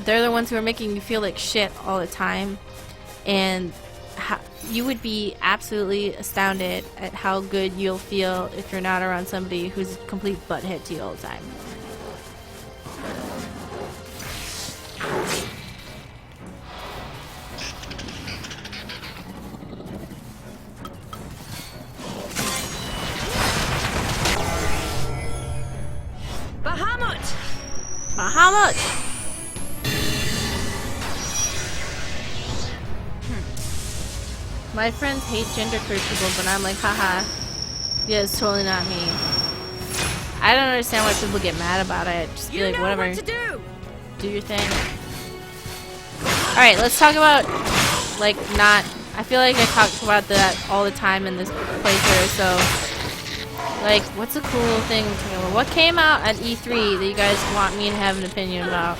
they're the ones who are making you feel like shit all the time, and you would be absolutely astounded at how good you'll feel if you're not around somebody who's a complete butthead to you all the time. Bahamut! Bahamut! My friends hate genderqueer people, but I'm like, haha. Yeah, it's totally not me. I don't understand why people get mad about it. Just be like, whatever. What to do. Do your thing. Alright, let's talk about, like, not... I feel like I talk about that all the time in this playthrough, so... Like, what's a cool thing to talk about? What came out at E3 that you guys want me to have an opinion about?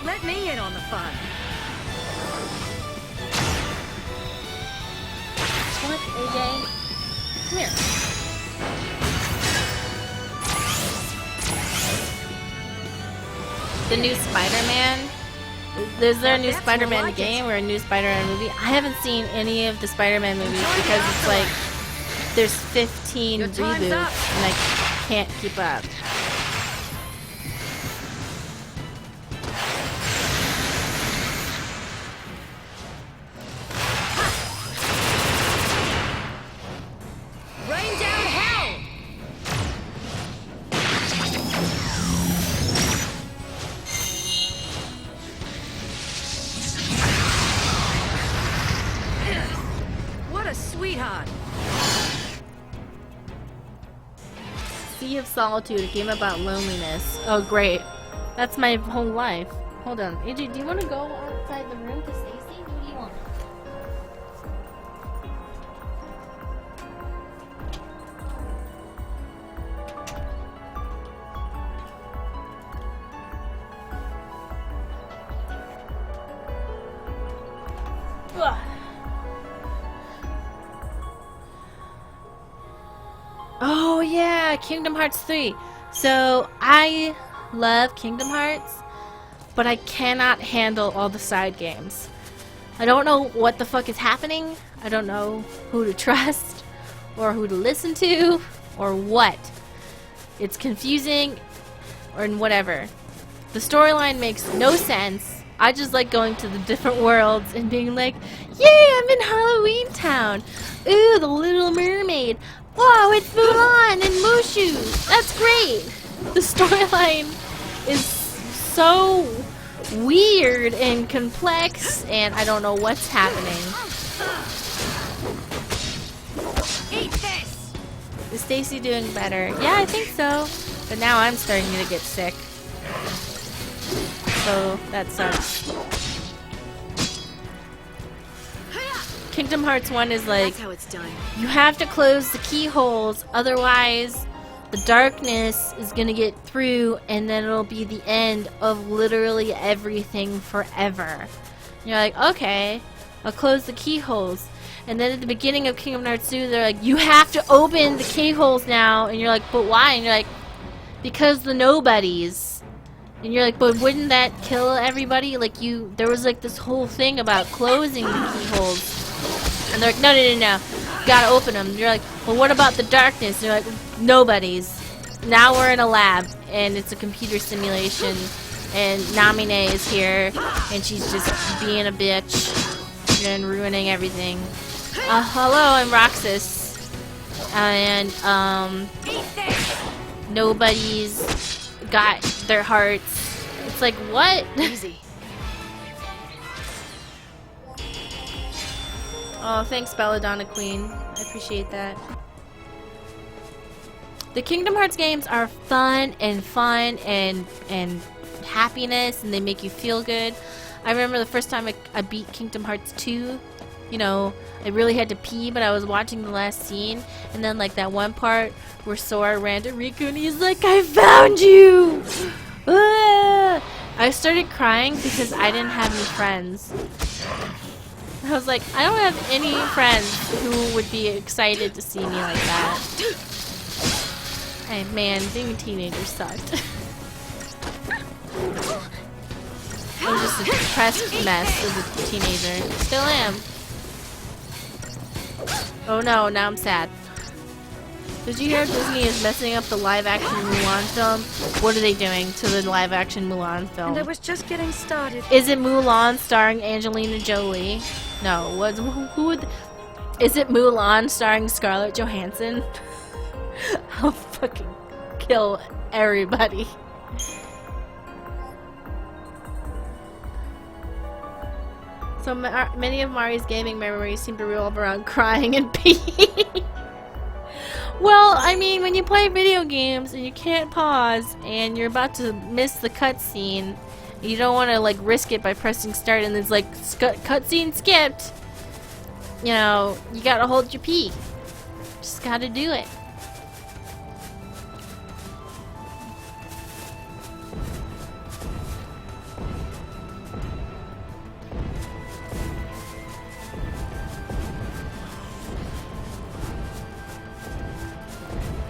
Let me in on the fun. What, AJ? Come here. The new Spider-Man? Is there a new Spider-Man game or a new Spider-Man movie? I haven't seen any of the Spider-Man movies because it's like there's 15 Your time's reboots up. and I can't keep up. Rain down hell! What a sweetheart! Sea of Solitude, a game about loneliness. Oh, great. That's my whole life. Hold on. AJ, do you want to go outside the room to Stacy? What do you want? Ugh. Oh yeah, Kingdom Hearts 3. So I love Kingdom Hearts, but I cannot handle all the side games. I don't know what the fuck is happening. I don't know who to trust or who to listen to. or what? It's confusing or whatever. The storyline makes no sense. I just like going to the different worlds and being like, yay, I'm in Halloween Town. Ooh, the Little Mermaid. Whoa, it's Mulan and Mushu. That's great. The storyline is so weird and complex, and I don't know what's happening. Eat this! Is Stacy doing better? Yeah, I think so. But now I'm starting to get sick. So that sucks. Kingdom Hearts 1 is like, That's how it's done. you have to close the keyholes, otherwise the darkness is gonna get through and then it'll be the end of literally everything forever. And you're like, okay, I'll close the keyholes. And then at the beginning of Kingdom Hearts 2, they're like, you have to open the keyholes now. And you're like, but why? And you're like, because the nobodies. And you're like, but wouldn't that kill everybody? Like there was like this whole thing about closing the keyholes. And they're like, no, no, no, no. You gotta open them. And you're like, well, what about the darkness? And you're like, nobody's. Now we're in a lab, and it's a computer simulation. And Namine is here, and she's just being a bitch and ruining everything. Hello, I'm Roxas. And, nobody's got their hearts. It's like, what? Easy. Oh, thanks, Belladonna Queen. I appreciate that. The Kingdom Hearts games are fun and happiness, and they make you feel good. I remember the first time I beat Kingdom Hearts 2. You know, I really had to pee, but I was watching the last scene, and then like that one part where Sora ran to Riku and he's like, I found you! Ah! I started crying because I didn't have any friends. I was like, I don't have any friends who would be excited to see me like that. Hey man, being a teenager sucked. I was just a depressed mess as a teenager. Still am. Oh no, now I'm sad. Did you hear Disney is messing up the live-action Mulan film? What are they doing to the live-action Mulan film? And I was just getting started. Is it Mulan starring Angelina Jolie? No. Who would? Is it Mulan starring Scarlett Johansson? I'll fucking kill everybody. So many of Mari's gaming memories seem to revolve around crying and peeing. Well, I mean, when you play video games and you can't pause and you're about to miss the cutscene, you don't want to like risk it by pressing start and it's like cutscene skipped. You know, you gotta hold your pee. Just gotta do it.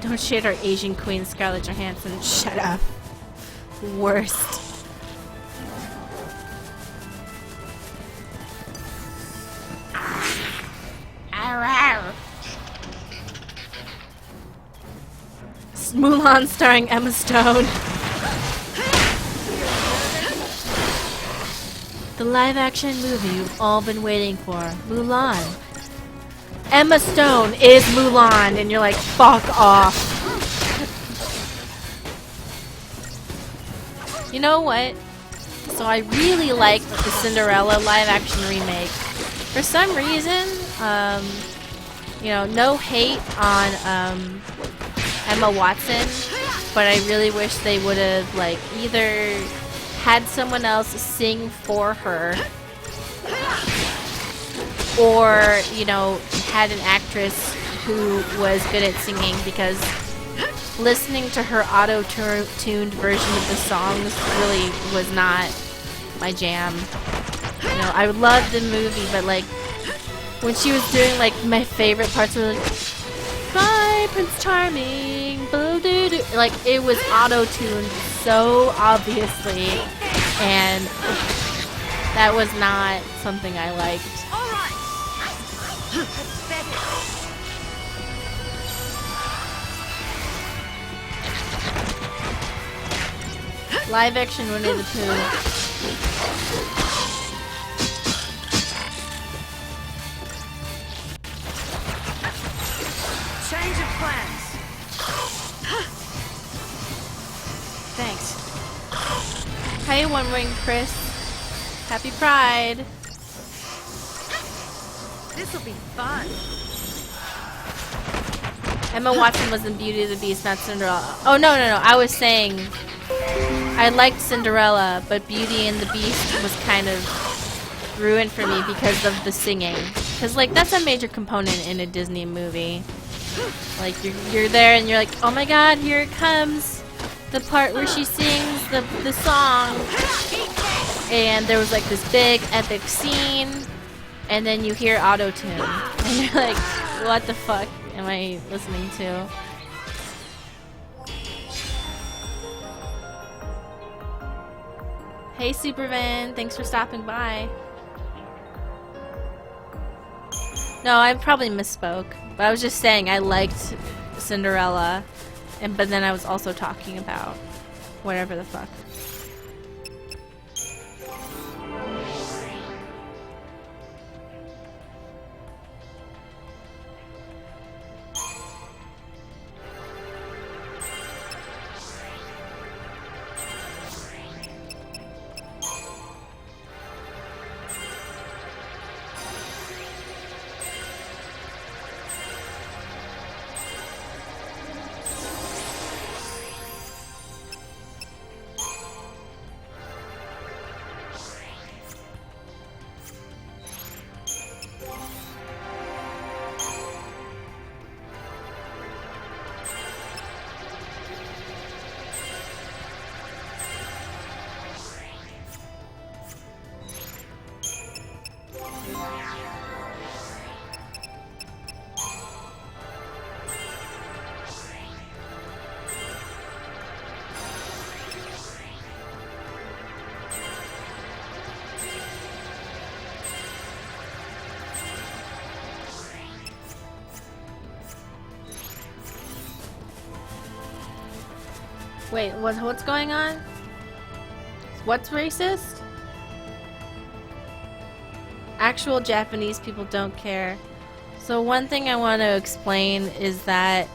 Don't shit our Asian queen Scarlett Johansson. Shut up. Worst. Mulan starring Emma Stone. The live-action movie you've all been waiting for. Mulan. Emma Stone is Mulan, and you're like, fuck off. You know what? So I really liked the Cinderella live-action remake. For some reason, you know, no hate on Emma Watson, but I really wish they would have like either had someone else sing for her, or you know, had an actress who was good at singing, because listening to her auto-tuned version of the songs really was not my jam. You know, I loved the movie, but like when she was doing like my favorite parts were like, bye Prince Charming, like it was auto-tuned so obviously, and that was not something I liked. Live action Winnie the Pooh. Change of plans. Thanks. Hey, One Wing Chris. Happy Pride. This'll be fun. Emma Watson was in Beauty and the Beast, not Cinderella. Oh, no. I was saying I liked Cinderella, but Beauty and the Beast was kind of ruined for me because of the singing. Because, like, that's a major component in a Disney movie. Like, you're there and you're like, oh my god, here it comes. The part where she sings the song. And there was, like, this big, epic scene. And then you hear auto-tune. And you're like, what the fuck am I listening to? Hey Supervan, thanks for stopping by. No, I probably misspoke. But I was just saying I liked Cinderella. But then I was also talking about whatever the fuck. Wait, what's going on? What's racist? Actual Japanese people don't care. So one thing I want to explain is that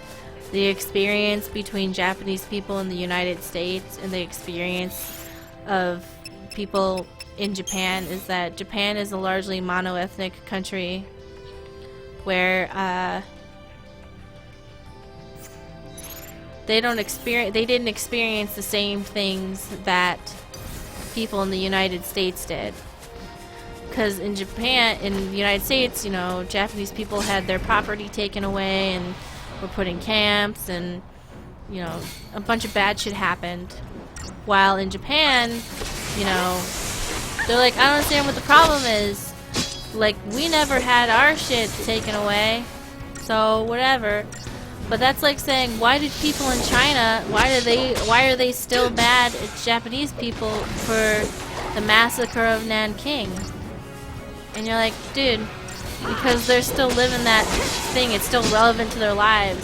the experience between Japanese people in the United States and the experience of people in Japan is that Japan is a largely mono-ethnic country where they didn't experience the same things that people in the United States did. Because in Japan, in the United States, you know, Japanese people had their property taken away and were put in camps, and, you know, a bunch of bad shit happened. While in Japan, you know, they're like, I don't understand what the problem is. Like, we never had our shit taken away, so whatever. But that's like saying, why did people in China, why are they still mad at Japanese people for the massacre of Nanking? And you're like, dude, because they're still living that thing, it's still relevant to their lives.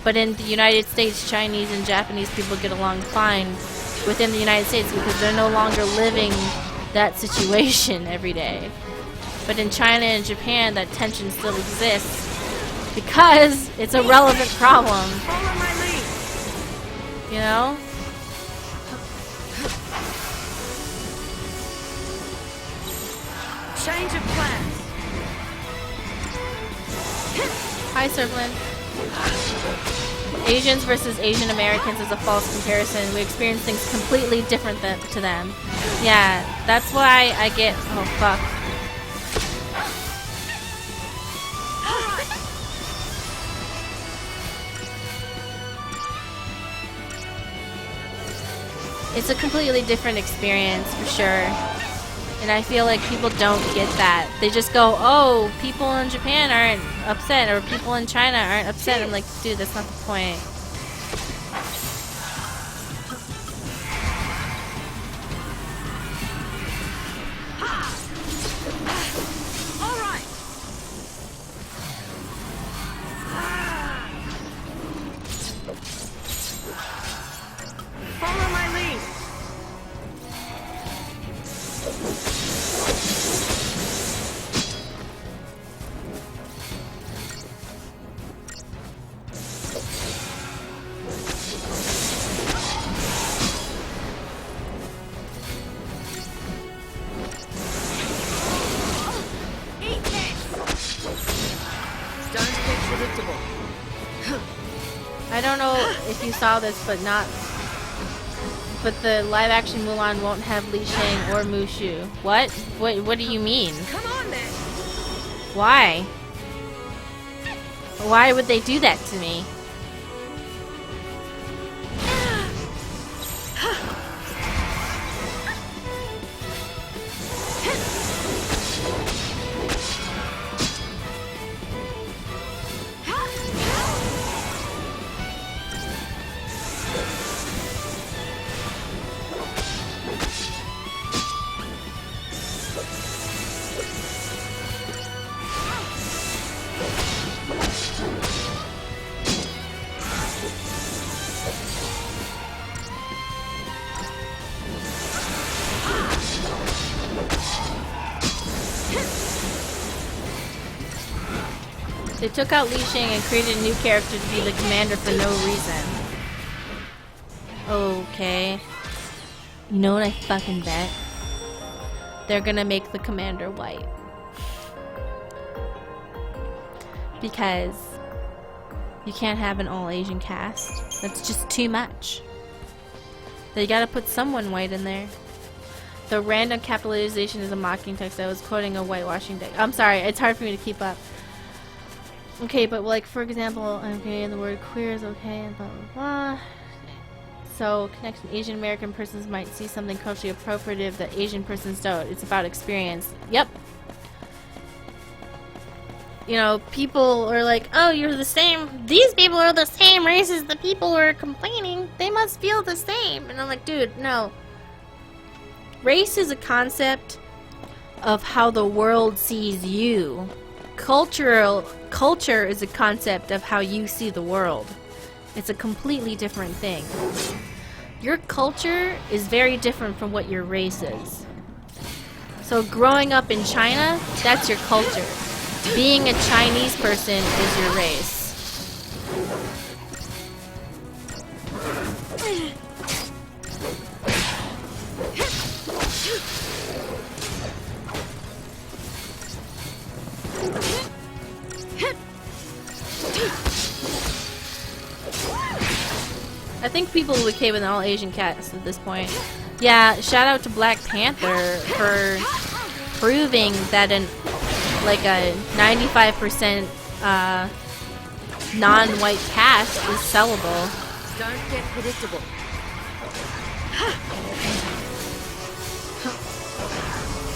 But in the United States, Chinese and Japanese people get along fine within the United States because they're no longer living that situation every day. But in China and Japan, that tension still exists because it's a relevant problem. Follow my lead. You know? Change of plans. Hi, Servlin. Asians versus Asian Americans is a false comparison. We experience things completely different to them. Yeah, that's why I get... Oh, fuck. It's a completely different experience, for sure. And I feel like people don't get that. They just go, oh, people in Japan aren't upset, or people in China aren't upset. I'm like, dude, that's not the point. All right. Follow my lead. I don't know if you saw this, but the live-action Mulan won't have Li Shang or Mushu. What? What do you mean? Come on, then. Why? Why would they do that to me? They took out Li Shang and created a new character to be the commander for no reason. Okay. You know what I fucking bet? They're gonna make the commander white. Because you can't have an all-Asian cast. That's just too much. They gotta put someone white in there. The random capitalization is a mocking text. I was quoting a whitewashing deck. I'm sorry, it's hard for me to keep up. Okay, but like for example, okay, the word queer is okay, and blah blah blah. So, connection Asian American persons might see something culturally appropriative that Asian persons don't. It's about experience. Yep. You know, people are like, oh, you're the same. These people are the same race as the people who are complaining. They must feel the same. And I'm like, dude, no. Race is a concept of how the world sees you. Culture is a concept of how you see the world. It's a completely different thing. Your culture is very different from what your race is. So growing up in China, that's your culture. Being a Chinese person is your race. I think people would okay with an all-Asian cast at this point. Yeah, shout out to Black Panther for proving that a 95% non-white cast is sellable. Don't get predictable.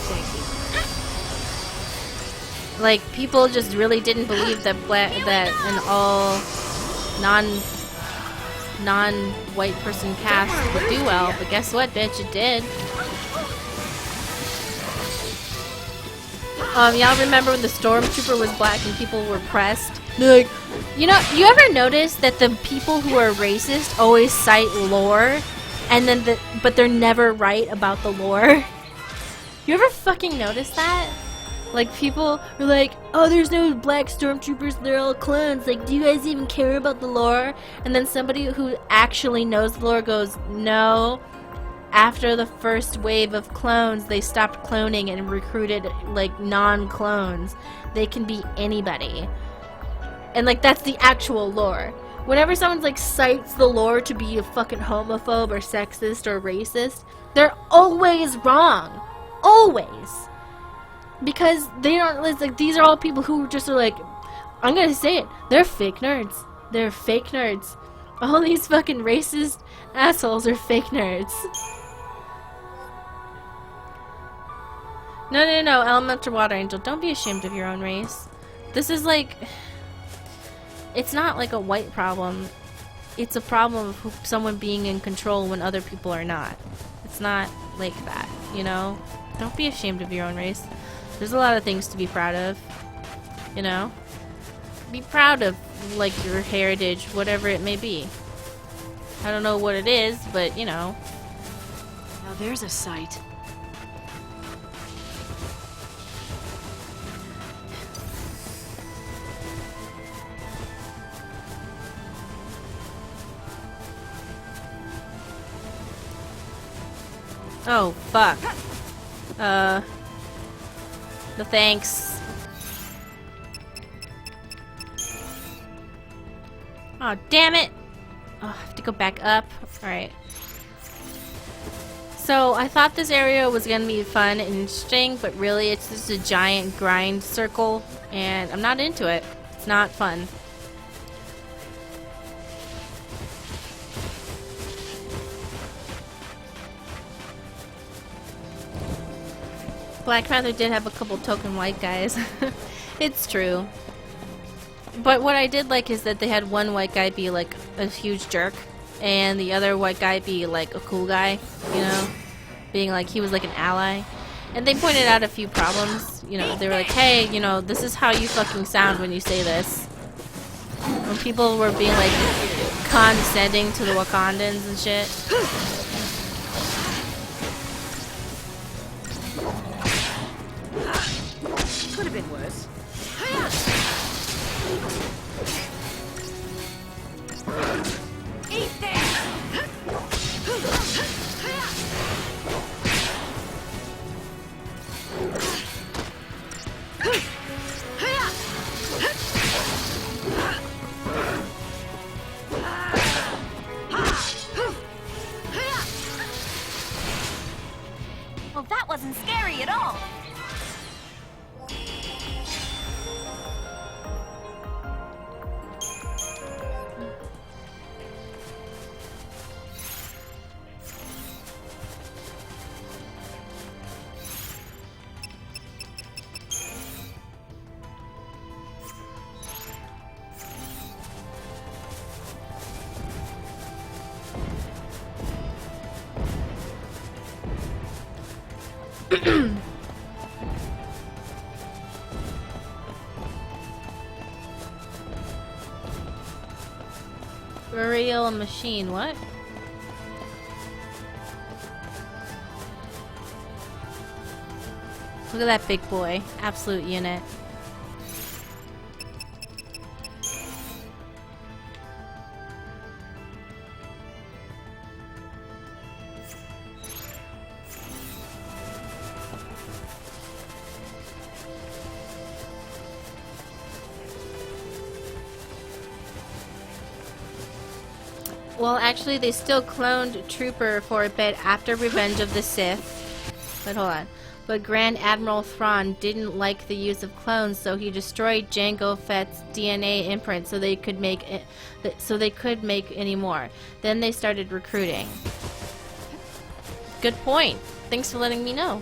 Thank you. Like, people just really didn't believe that an all non-white person cast would do well, but guess what, bitch, it did. Y'all remember when the Stormtrooper was black and people were pressed? Like, you know, you ever notice that the people who are racist always cite lore, and then but they're never right about the lore? You ever fucking notice that? Like, people are like, oh, there's no black stormtroopers, they're all clones. Like, do you guys even care about the lore? And then somebody who actually knows the lore goes, no. After the first wave of clones, they stopped cloning and recruited, like, non-clones. They can be anybody. And, like, that's the actual lore. Whenever someone's, like, cites the lore to be a fucking homophobe or sexist or racist, they're always wrong. Always. Because they don't, it's like, these are all people who just are like, I'm gonna say it, they're fake nerds. They're fake nerds. All these fucking racist assholes are fake nerds. No, Elemental Water Angel, don't be ashamed of your own race. This is like, it's not like a white problem. It's a problem of someone being in control when other people are not. It's not like that, you know? Don't be ashamed of your own race. There's a lot of things to be proud of, you know? Be proud of, like, your heritage, whatever it may be. I don't know what it is, but, you know. Now there's a sight. Oh, fuck. No thanks. Aw, damn it! Oh, I have to go back up. Alright. So, I thought this area was gonna be fun and interesting, but really it's just a giant grind circle, and I'm not into it. It's not fun. Black Panther did have a couple token white guys. It's true. But what I did like is that they had one white guy be like a huge jerk, and the other white guy be like a cool guy, you know? Being like, he was like an ally. And they pointed out a few problems. You know, they were like, hey, you know, this is how you fucking sound when you say this. When people were being like condescending to the Wakandans and shit. Could have been worse. Eat this! Well, that wasn't scary at all. Burial machine, what? Look at that big boy. Absolute unit. Well, actually, they still cloned Trooper for a bit after Revenge of the Sith. But hold on. But Grand Admiral Thrawn didn't like the use of clones, so he destroyed Jango Fett's DNA imprint so they could make any more. Then they started recruiting. Good point. Thanks for letting me know.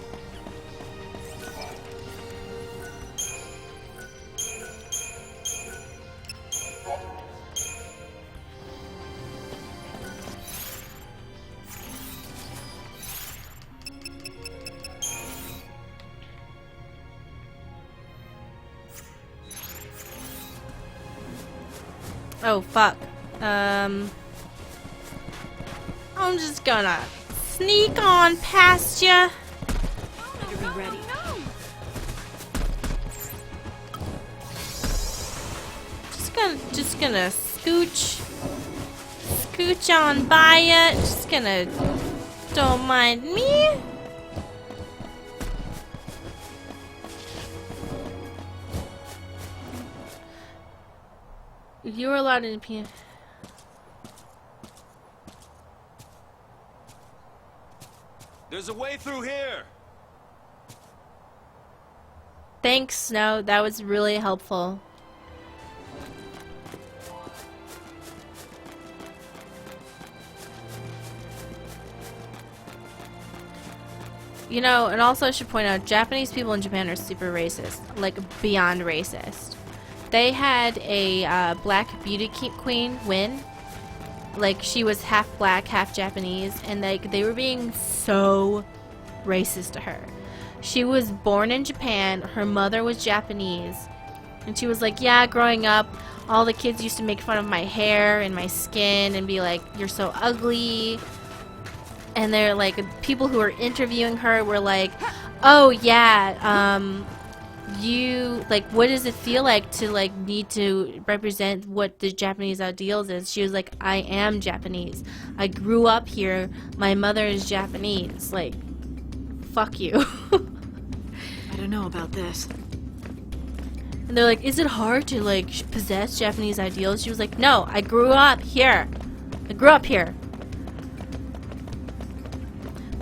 Oh, fuck. I'm just gonna sneak on past ya. You're be ready. Just gonna scooch on by ya. Just gonna, don't mind me. You're allowed in the There's a way through here. Thanks, Snow. That was really helpful. You know, and also I should point out, Japanese people in Japan are super racist. Like, beyond racist. They had a black beauty queen win. Like, she was half black, half Japanese, and they were being so racist to her. She was born in Japan, her mother was Japanese, and she was like, yeah, growing up, all the kids used to make fun of my hair and my skin and be like, you're so ugly. And they're like, people who were interviewing her were like, oh yeah, you, like, what does it feel like to, like, need to represent what the Japanese ideals is? She was like, I am Japanese. I grew up here. My mother is Japanese. Like, fuck you. I don't know about this. And they're like, is it hard to, like, possess Japanese ideals? She was like, no, I grew up here. I grew up here.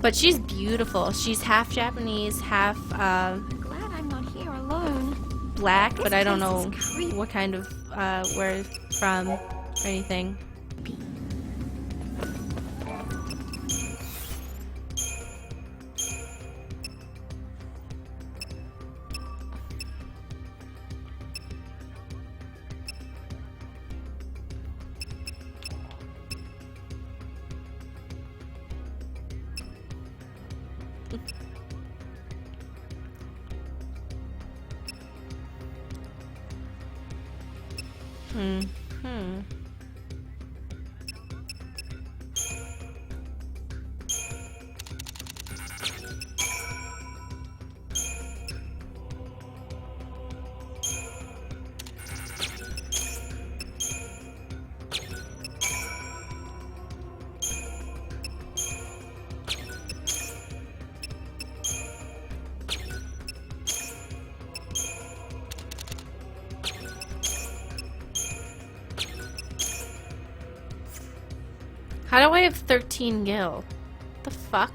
But she's beautiful. She's half Japanese, half Glad I'm not here alone. black, but I don't This know place is creepy. what kind of where from or anything. How do I have 13 gil? What the fuck?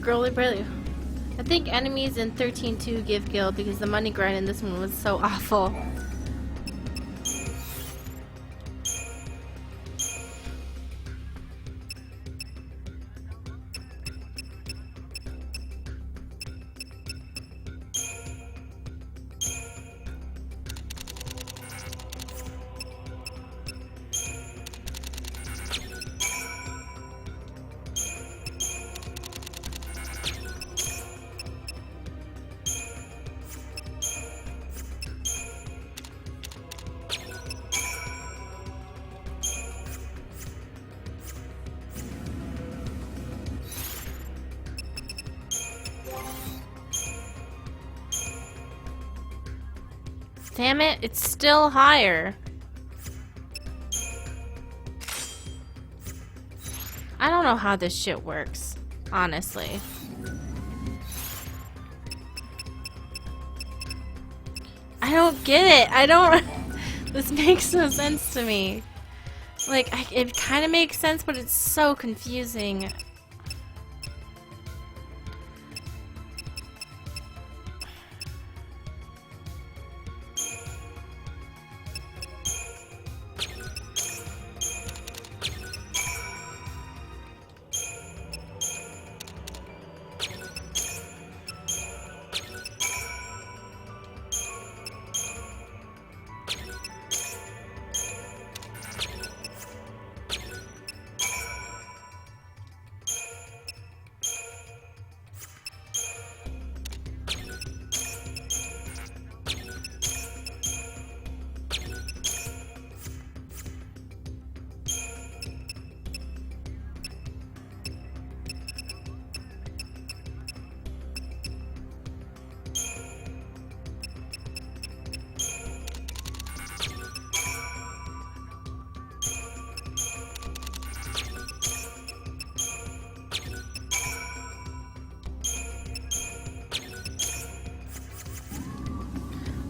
Girly Brilly. I think enemies in 13.2 give gil because the money grind in this one was so awful. Damn it, it's still higher. I don't know how this shit works, honestly. I don't get it. I don't... This makes no sense to me. Like, it kind of makes sense, but it's so confusing.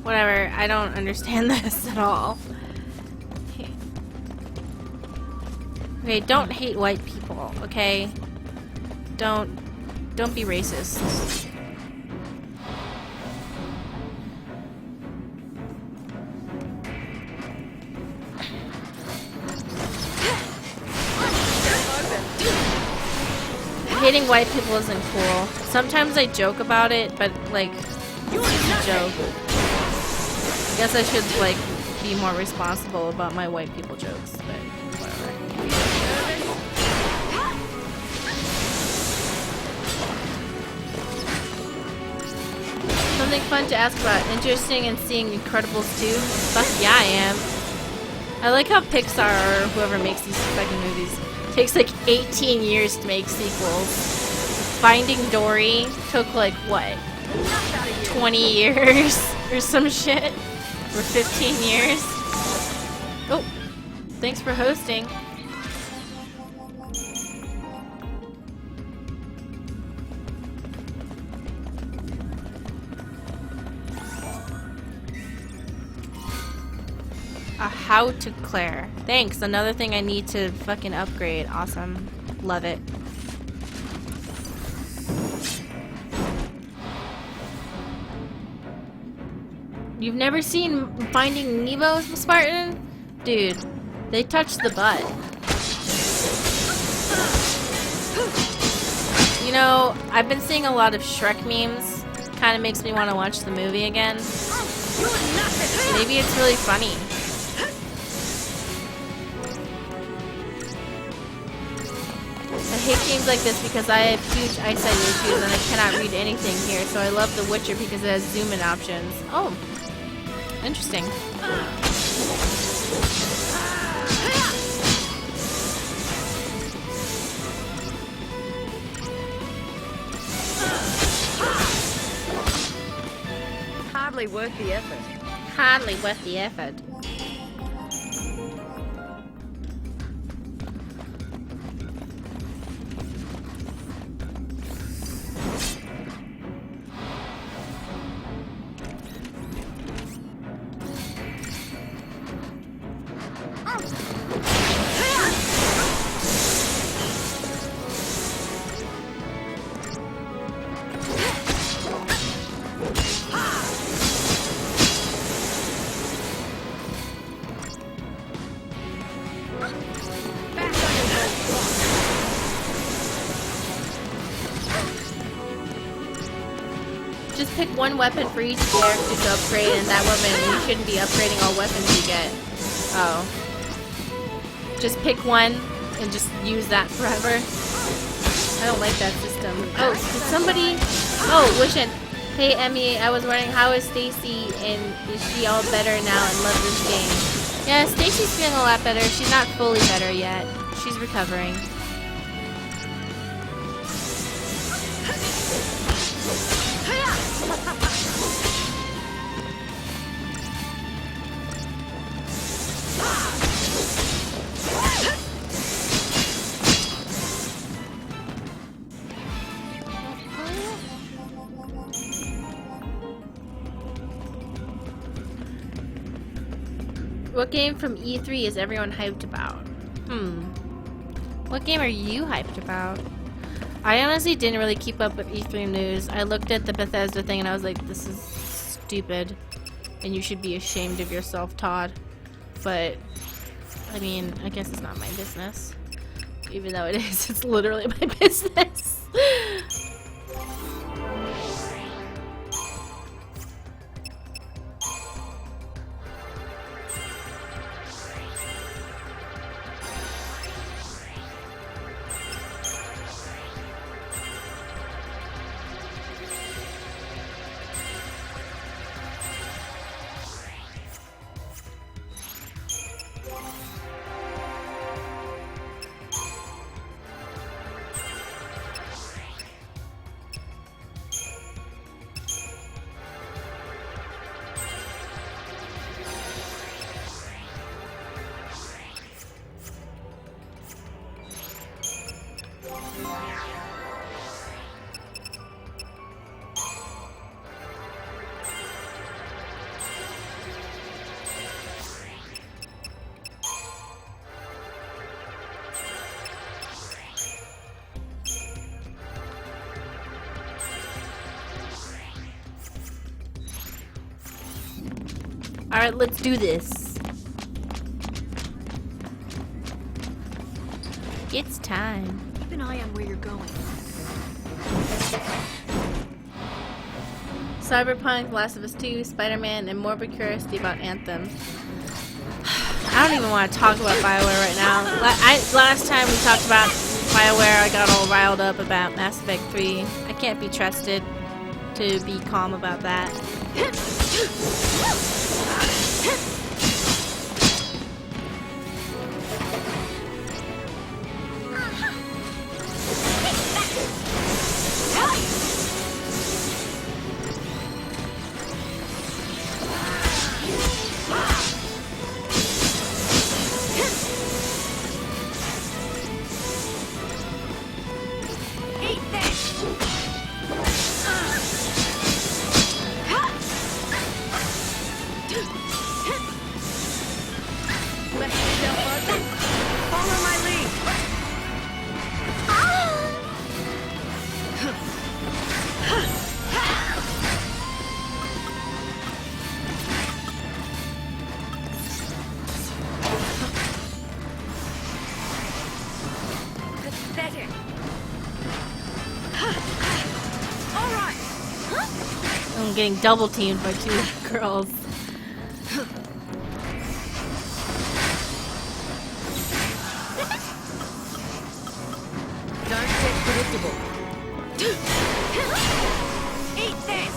Whatever, I don't understand this at all. Okay, don't hate white people, okay? Don't be racist. Hating white people isn't cool. Sometimes I joke about it, but like, it's just a joke. I guess I should like be more responsible about my white people jokes, but whatever. Something fun to ask about. Interesting in seeing Incredibles 2? Fuck yeah, I am. I like how Pixar or whoever makes these fucking movies takes like 18 years to make sequels. Finding Dory took like what? 20 years or some shit? Or 15 years? Oh, thanks for hosting. A how to Claire. Thanks. Another thing I need to fucking upgrade. Awesome. Love it. You've never seen Finding Nemo, Spartan? Dude, they touch the butt. You know, I've been seeing a lot of Shrek memes. Kind of makes me want to watch the movie again. Maybe it's really funny. I hate games like this because I have huge eyesight issues and I cannot read anything here, so I love The Witcher because it has zoom-in options. Oh, interesting. Hardly worth the effort. Hardly worth the effort. Just pick one weapon for each character to upgrade, and that weapon, you shouldn't be upgrading all weapons you get. Oh. Just pick one and just use that forever. I don't like that system. Oh, did somebody... Oh, Wishin. Hey, Emmy, I was wondering, how is Stacy, and is she all better now and love this game? Yeah, Stacy's feeling a lot better. She's not fully better yet. She's recovering. What game from E3 is everyone hyped about? What game are you hyped about? I honestly didn't really keep up with E3 news. I looked at the Bethesda thing and I was like, this is stupid. And you should be ashamed of yourself, Todd. But, I mean, I guess it's not my business. Even though it is, it's literally my business. Alright, let's do this. It's time. Keep an eye on where you're going. Cyberpunk, Last of Us 2, Spider-Man, and morbid curiosity about Anthem. I don't even want to talk about BioWare right now. Last time we talked about BioWare, I got all riled up about Mass Effect 3. I can't be trusted to be calm about that. I'm getting double teamed by two girls. Don't get predictable. Eat this!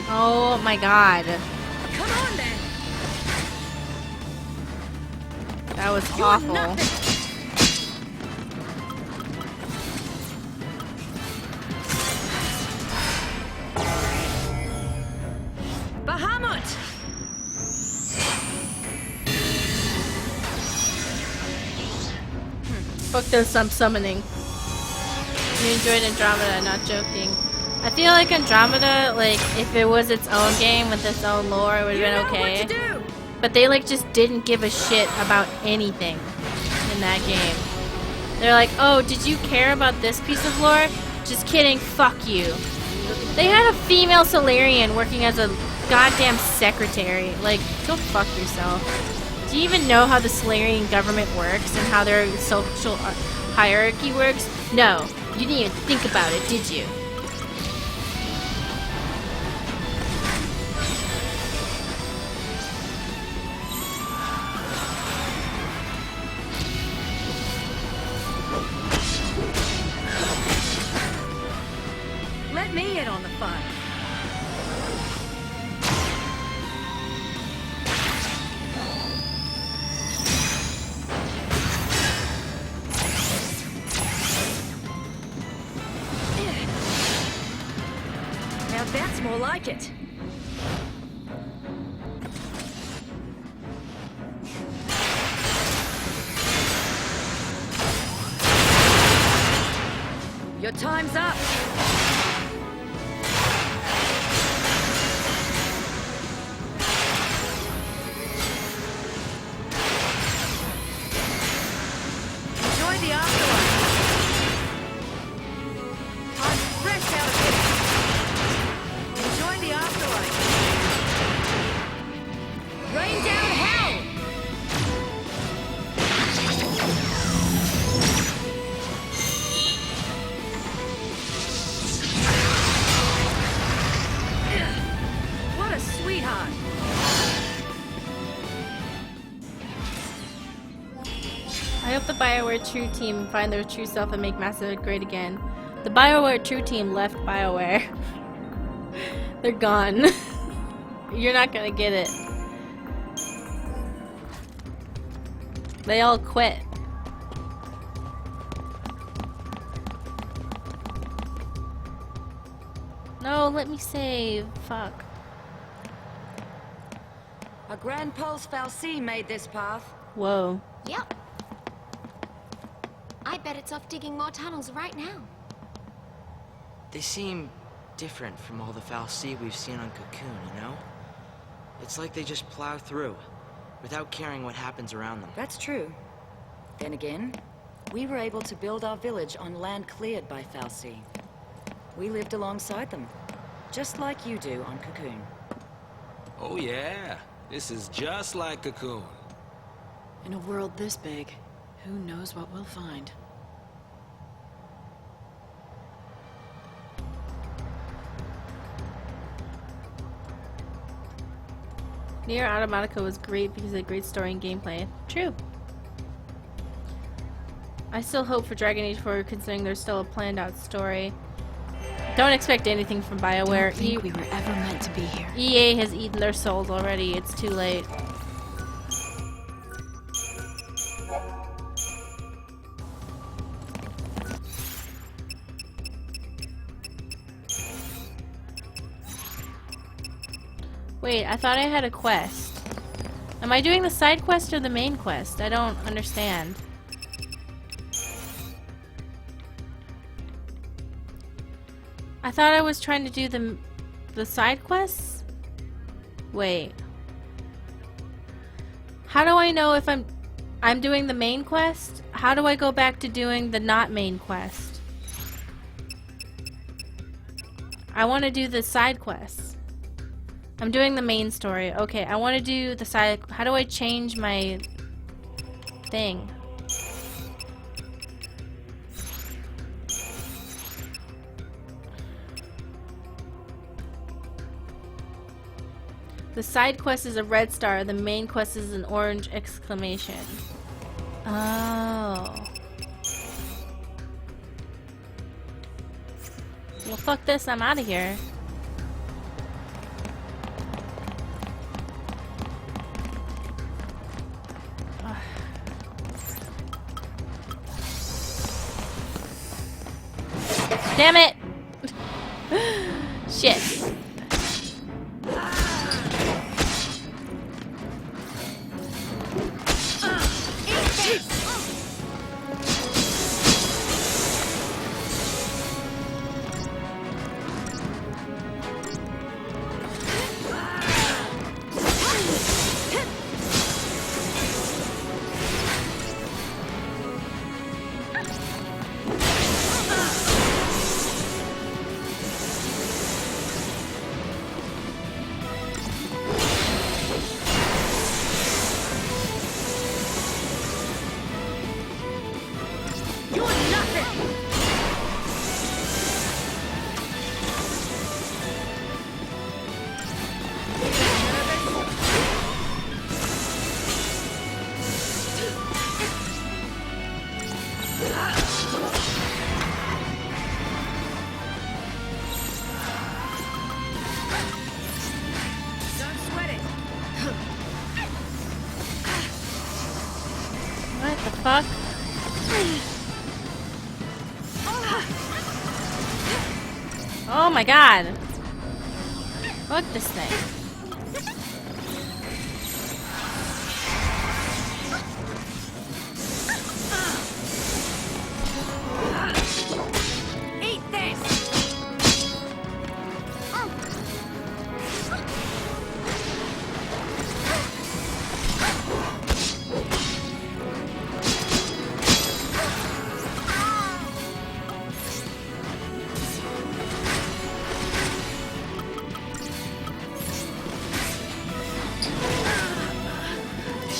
Oh my god. Come on then! That was awful. Bahamut! Fuck those summoning. You enjoyed Andromeda, not joking. I feel like Andromeda, like, if it was its own game with its own lore, it would have been okay. What to do? But they, like, just didn't give a shit about anything in that game. They're like, oh, did you care about this piece of lore? Just kidding, fuck you. They had a female Solarian working as a goddamn secretary. Like, go fuck yourself. Do you even know how the Solarian government works and how their social hierarchy works? No, you didn't even think about it, did you? Let me in on the fun. Now that's more like it. Your time's up. Enjoy the afterlife. I'm fresh out of here. Enjoy the afterlife. Rain down hell. What a sweetheart. I hope the BioWare True Team find their true self and make Mass Effect great again. The BioWare True Team left BioWare. They're gone. You're not gonna get it. They all quit. No, let me save. Fuck. A Grand Pulse Fal'Cie made this path. Whoa. Yep. I bet it's off digging more tunnels right now. They seem different from all the Fal'Cie we've seen on Cocoon, you know? It's like they just plow through, without caring what happens around them. That's true. Then again, we were able to build our village on land cleared by Fal'Cie. We lived alongside them, just like you do on Cocoon. Oh yeah, this is just like Cocoon. In a world this big, who knows what we'll find? Nier Automata was great because of great story and gameplay. True. I still hope for Dragon Age 4 considering there's still a planned out story. Don't expect anything from BioWare. I don't think we were ever meant to be here. EA has eaten their souls already. It's too late. Wait, I thought I had a quest. Am I doing the side quest or the main quest? I don't understand. I thought I was trying to do the side quests? Wait. How do I know if I'm doing the main quest? How do I go back to doing the not main quest? I want to do the side quests. I'm doing the main story. Okay, I want to do the side. How do I change my thing? The side quest is a red star. The main quest is an orange exclamation. Oh. Well, fuck this. I'm out of here. Damn it! Shit. What the fuck? Oh my god. Fuck this thing.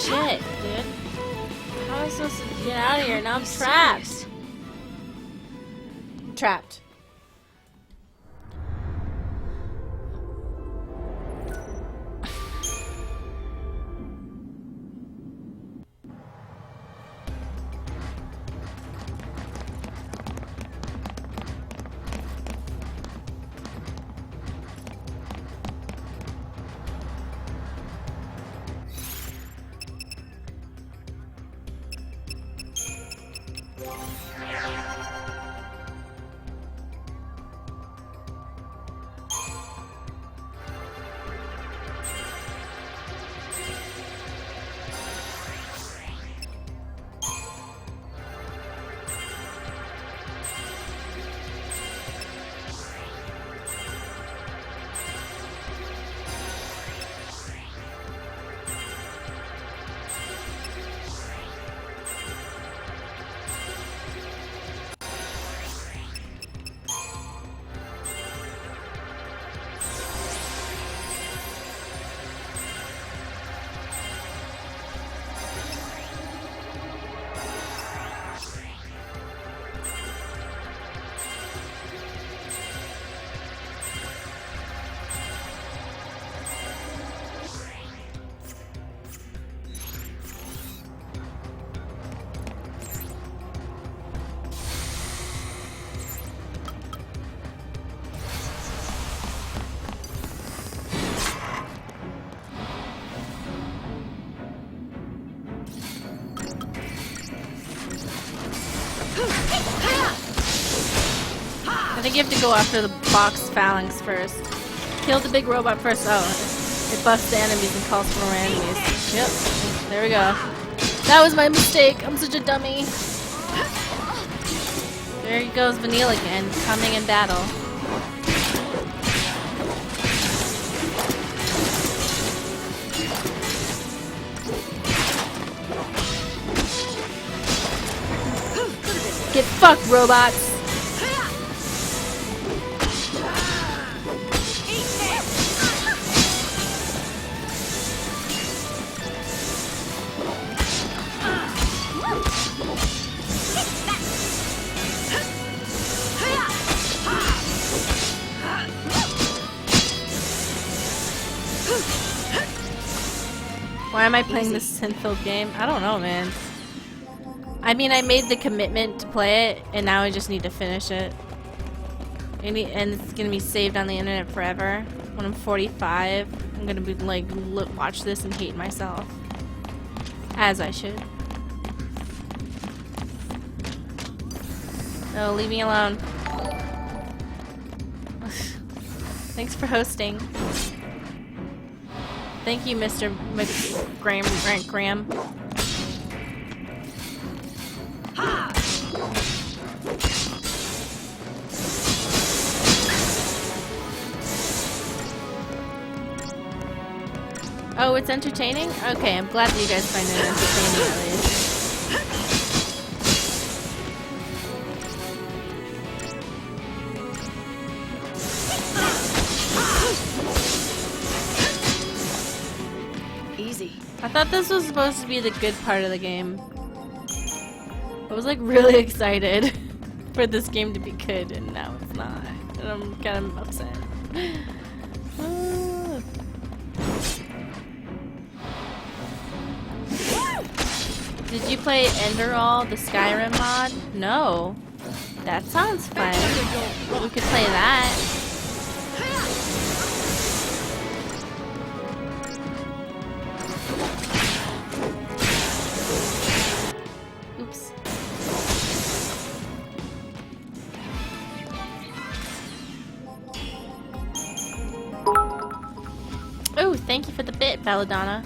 Shit, dude. How am I supposed to get out of here? Now I'm trapped. Trapped. think you have to go after the box phalanx first. Kill the big robot first. Oh, it buffs the enemies and calls for more enemies. Yep, there we go. That was my mistake. I'm such a dummy. There goes Vanille again, coming in battle. Get fucked, robots! Why am I playing this synth-filled game? I don't know, man. I mean, I made the commitment to play it, and now I just need to finish it. And it's gonna be saved on the internet forever. When I'm 45, I'm gonna be like, watch this and hate myself. As I should. Oh, leave me alone. Thanks for hosting. Thank you, Mr. Graham. Oh, it's entertaining? Okay, I'm glad that you guys find it entertaining at least. Easy. I thought this was supposed to be the good part of the game. I was like really excited for this game to be good, and now it's not. And I'm kind of upset. Did you play Enderall, the Skyrim mod? No. That sounds fun. We could play that. Oops. Oh, thank you for the bit, Belladonna.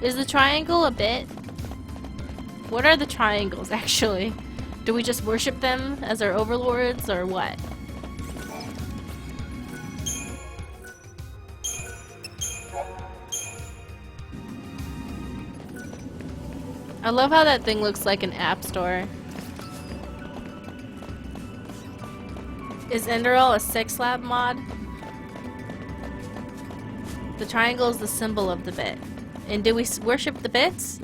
Is the triangle a bit? What are the triangles, actually? Do we just worship them as our overlords, or what? I love how that thing looks like an app store. Is Enderall a sex lab mod? The triangle is the symbol of the bit. And do we worship the bits?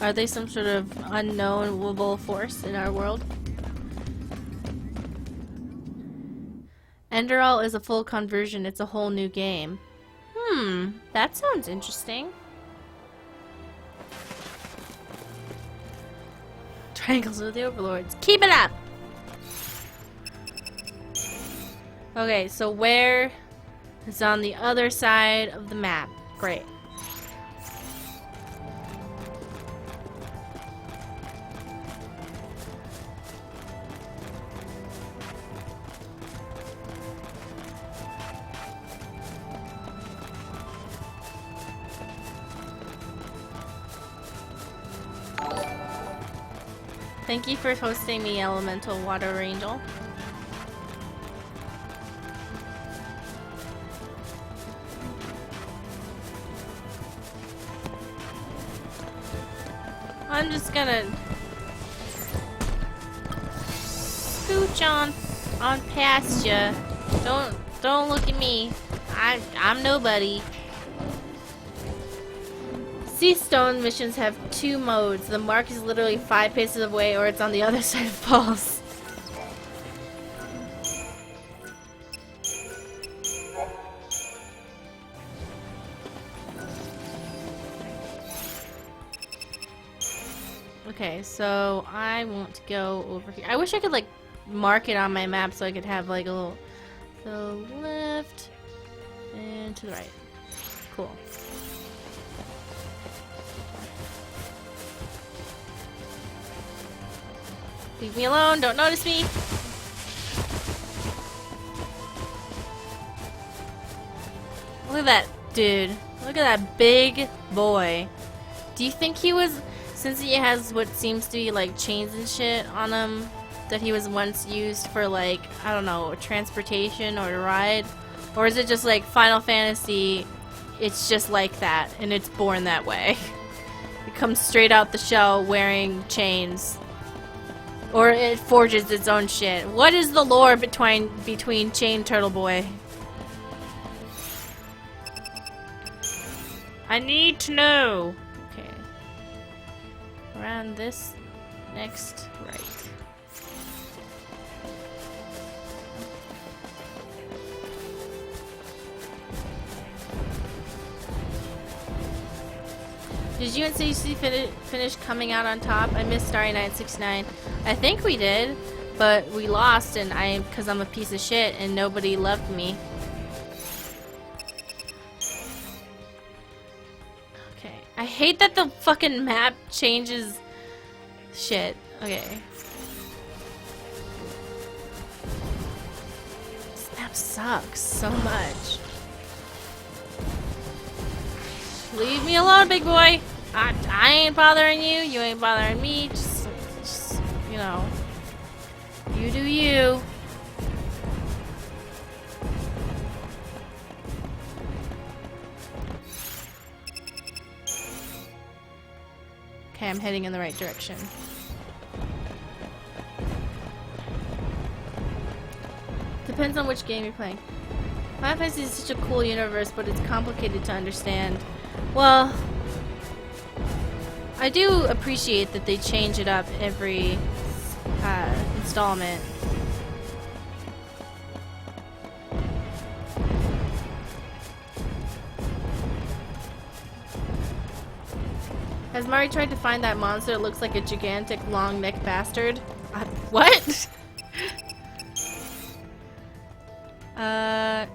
Are they some sort of unknowable force in our world? Enderall is a full conversion. It's a whole new game. That sounds interesting. Triangles with the overlords. Keep it up! Okay, so where is on the other side of the map? Great. Thank you for hosting me, Elemental Water Angel. I'm just gonna scooch on past ya. Don't look at me. I'm nobody. Sea Stone missions have two modes. The mark is literally 5 paces away, or it's on the other side of falls. Okay, so I want to go over here. I wish I could like mark it on my map so I could have like a little to the left and to the right. Cool. Leave me alone, don't notice me. Look at that dude. Look at that big boy. Do you think he was, since he has what seems to be like chains and shit on him, that he was once used for like, I don't know, transportation or a ride? Or is it just like Final Fantasy, it's just like that and it's born that way? It comes straight out the shell wearing chains. Or it forges its own shit. What is the lore between Chain Turtle Boy? I need to know. Okay. Around this next right. Did UNCC finish coming out on top? I missed Starry Night 69. I think we did, but we lost, and because I'm a piece of shit and nobody loved me. Okay. I hate that the fucking map changes shit. Okay. This map sucks so much. Leave me alone, big boy. I ain't bothering you. You ain't bothering me. Just, you know. You do you. Okay, I'm heading in the right direction. Depends on which game you're playing. Final Fantasy is such a cool universe, but it's complicated to understand. Well, I do appreciate that they change it up every installment. Has Mari tried to find that monster that looks like a gigantic long-necked bastard? What?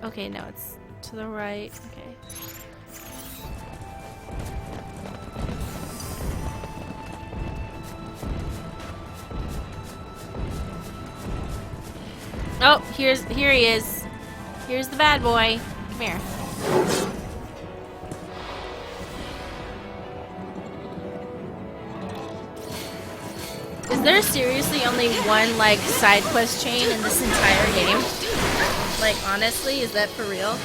Okay, no, it's to the right. Okay. Oh, here he is. Here's the bad boy. Come here. Is there seriously only one, like, side quest chain in this entire game? Like, honestly, is that for real?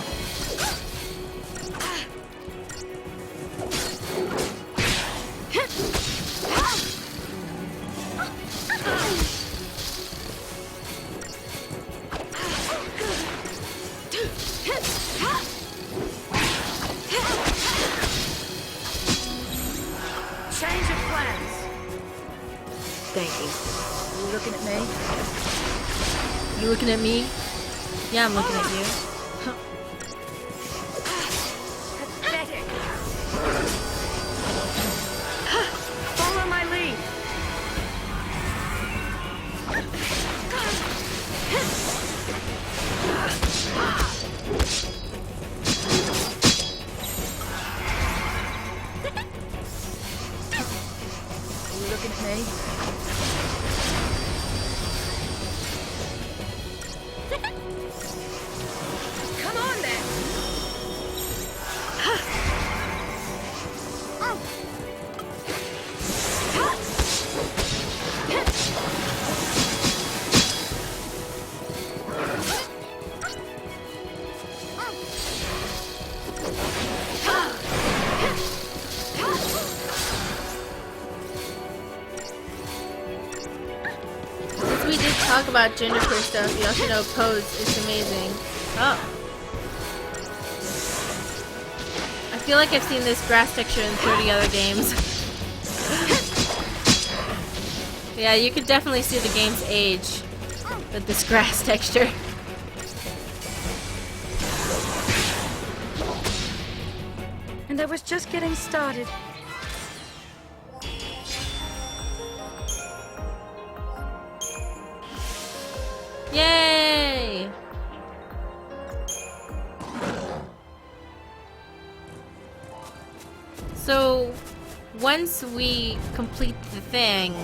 Change of plans. Thank you. You looking at me? You looking at me? Yeah, I'm looking at you. Pathetic. Follow my lead. You looking at me? Come on then. Since we did talk about genderqueer stuff, you also know Pose is amazing. Oh. I feel like I've seen this grass texture in 30 other games. Yeah, you could definitely see the game's age with this grass texture. And I was just getting started. Yay! So, once we complete the thing,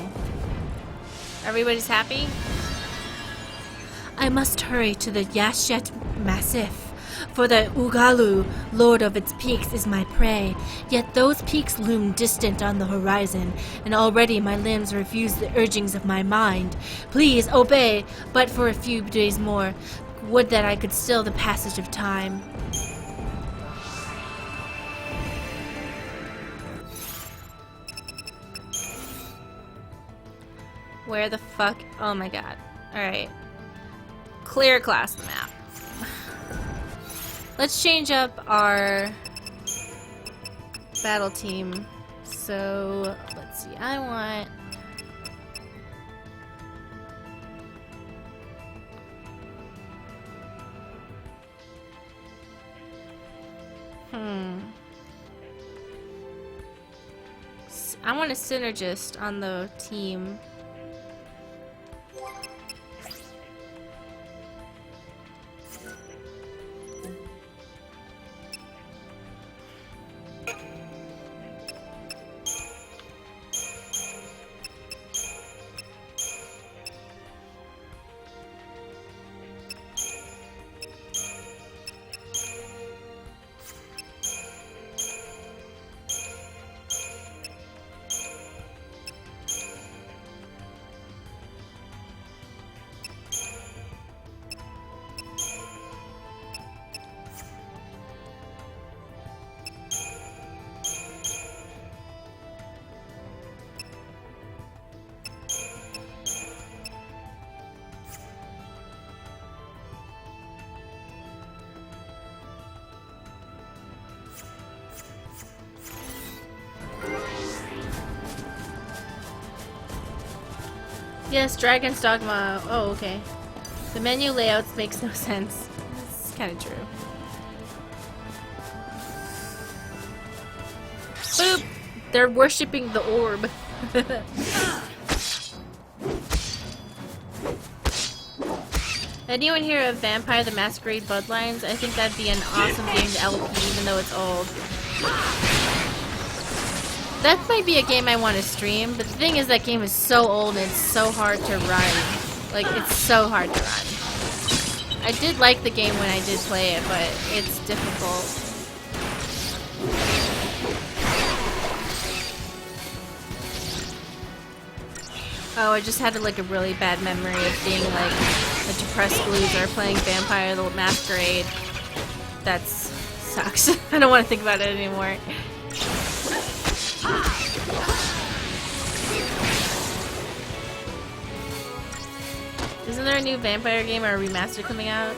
everybody's happy? I must hurry to the Yashet Massif. for the Ugalu, lord of its peaks, is my prey. Yet those peaks loom distant on the horizon, and already my limbs refuse the urgings of my mind. Please obey, but for a few days more. Would that I could still the passage of time. Where the fuck? Oh my god. Alright. Clear class map. Let's change up our battle team. So, let's see. I want... I want a synergist on the team. Yes, Dragon's Dogma. Oh, okay. The menu layouts makes no sense. It's kind of true. Boop! They're worshipping the orb. Anyone hear of Vampire the Masquerade Bloodlines? I think that'd be an awesome game to LP, even though it's old. That might be a game I want to stream, but the thing is that game is so old and it's so hard to run. Like, it's so hard to run. I did like the game when I did play it, but it's difficult. Oh, I just had like a really bad memory of being like a depressed loser playing Vampire the Masquerade. That sucks. I don't want to think about it anymore. Isn't there a new vampire game or a remaster coming out?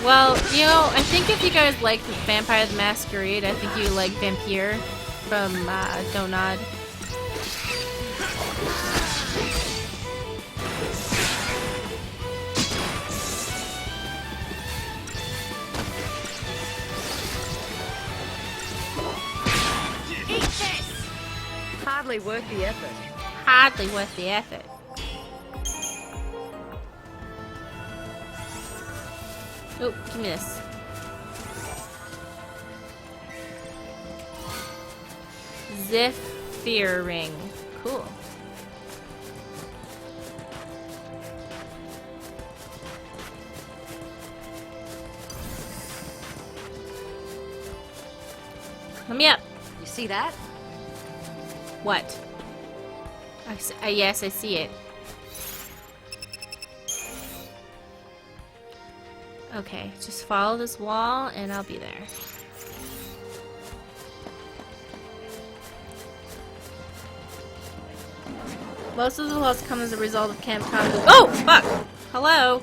Well, you know, I think if you guys like Vampire the Masquerade, I think you like Vampire from Donod. Hardly worth the effort. Hardly worth the effort. Oh, give me this. Zephyr ring. Cool. Let me up. You see that? What? Yes, I see it. Okay, just follow this wall and I'll be there. Most of the loss come as a result of Camp Congo. Oh, fuck! Hello?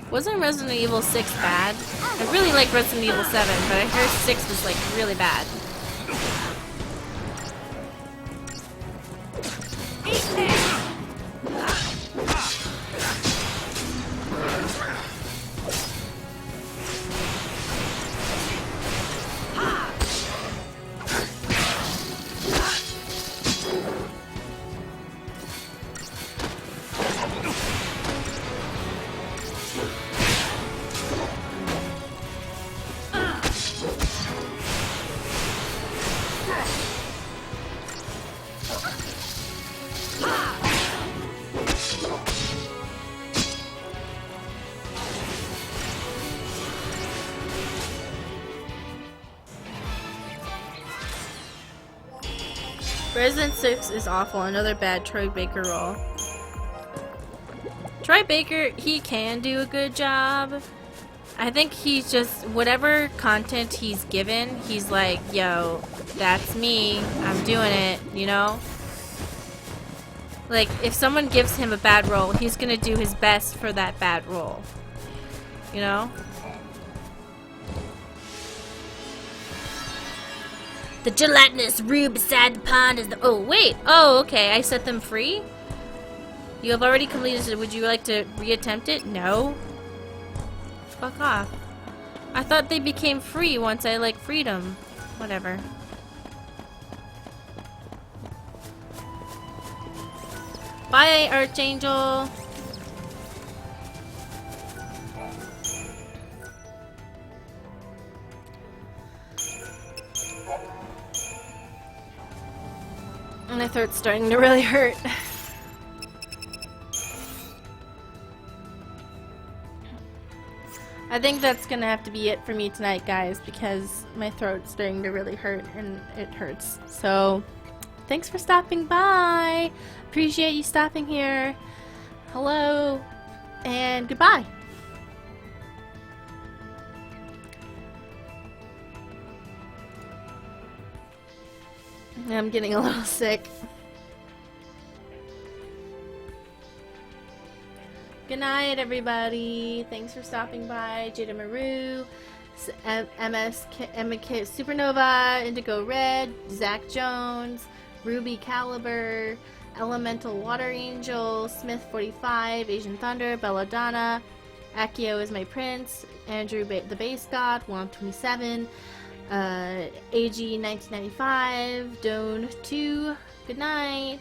Wasn't Resident Evil 6 bad? I really like Resident Evil 7, but I heard 6 was like really bad. Resident 6 is awful. Another bad Troy Baker role. Troy Baker, he can do a good job. I think he's just, whatever content he's given, he's like, yo, that's me. I'm doing it, you know? Like, if someone gives him a bad role, he's gonna do his best for that bad role. You know? The gelatinous roux beside the pond is the. Oh, wait! Oh, okay. I set them free? You have already completed it. Would you like to reattempt it? No. Fuck off. I thought they became free once I, like, freed them. Whatever. Bye, Archangel! My throat's starting to really hurt. I think that's gonna have to be it for me tonight, guys, because my throat's starting to really hurt and it hurts. So, thanks for stopping by. Appreciate you stopping here. Hello, and goodbye. I'm getting a little sick. Good night, everybody. Thanks for stopping by. Jada Maru, MK Supernova, Indigo Red, Zach Jones, Ruby Caliber, Elemental Water Angel, Smith 45, Asian Thunder, Belladonna, Akio is my prince, Andrew the Base God, Womp 27, AG 1995, Doan 2. Good night.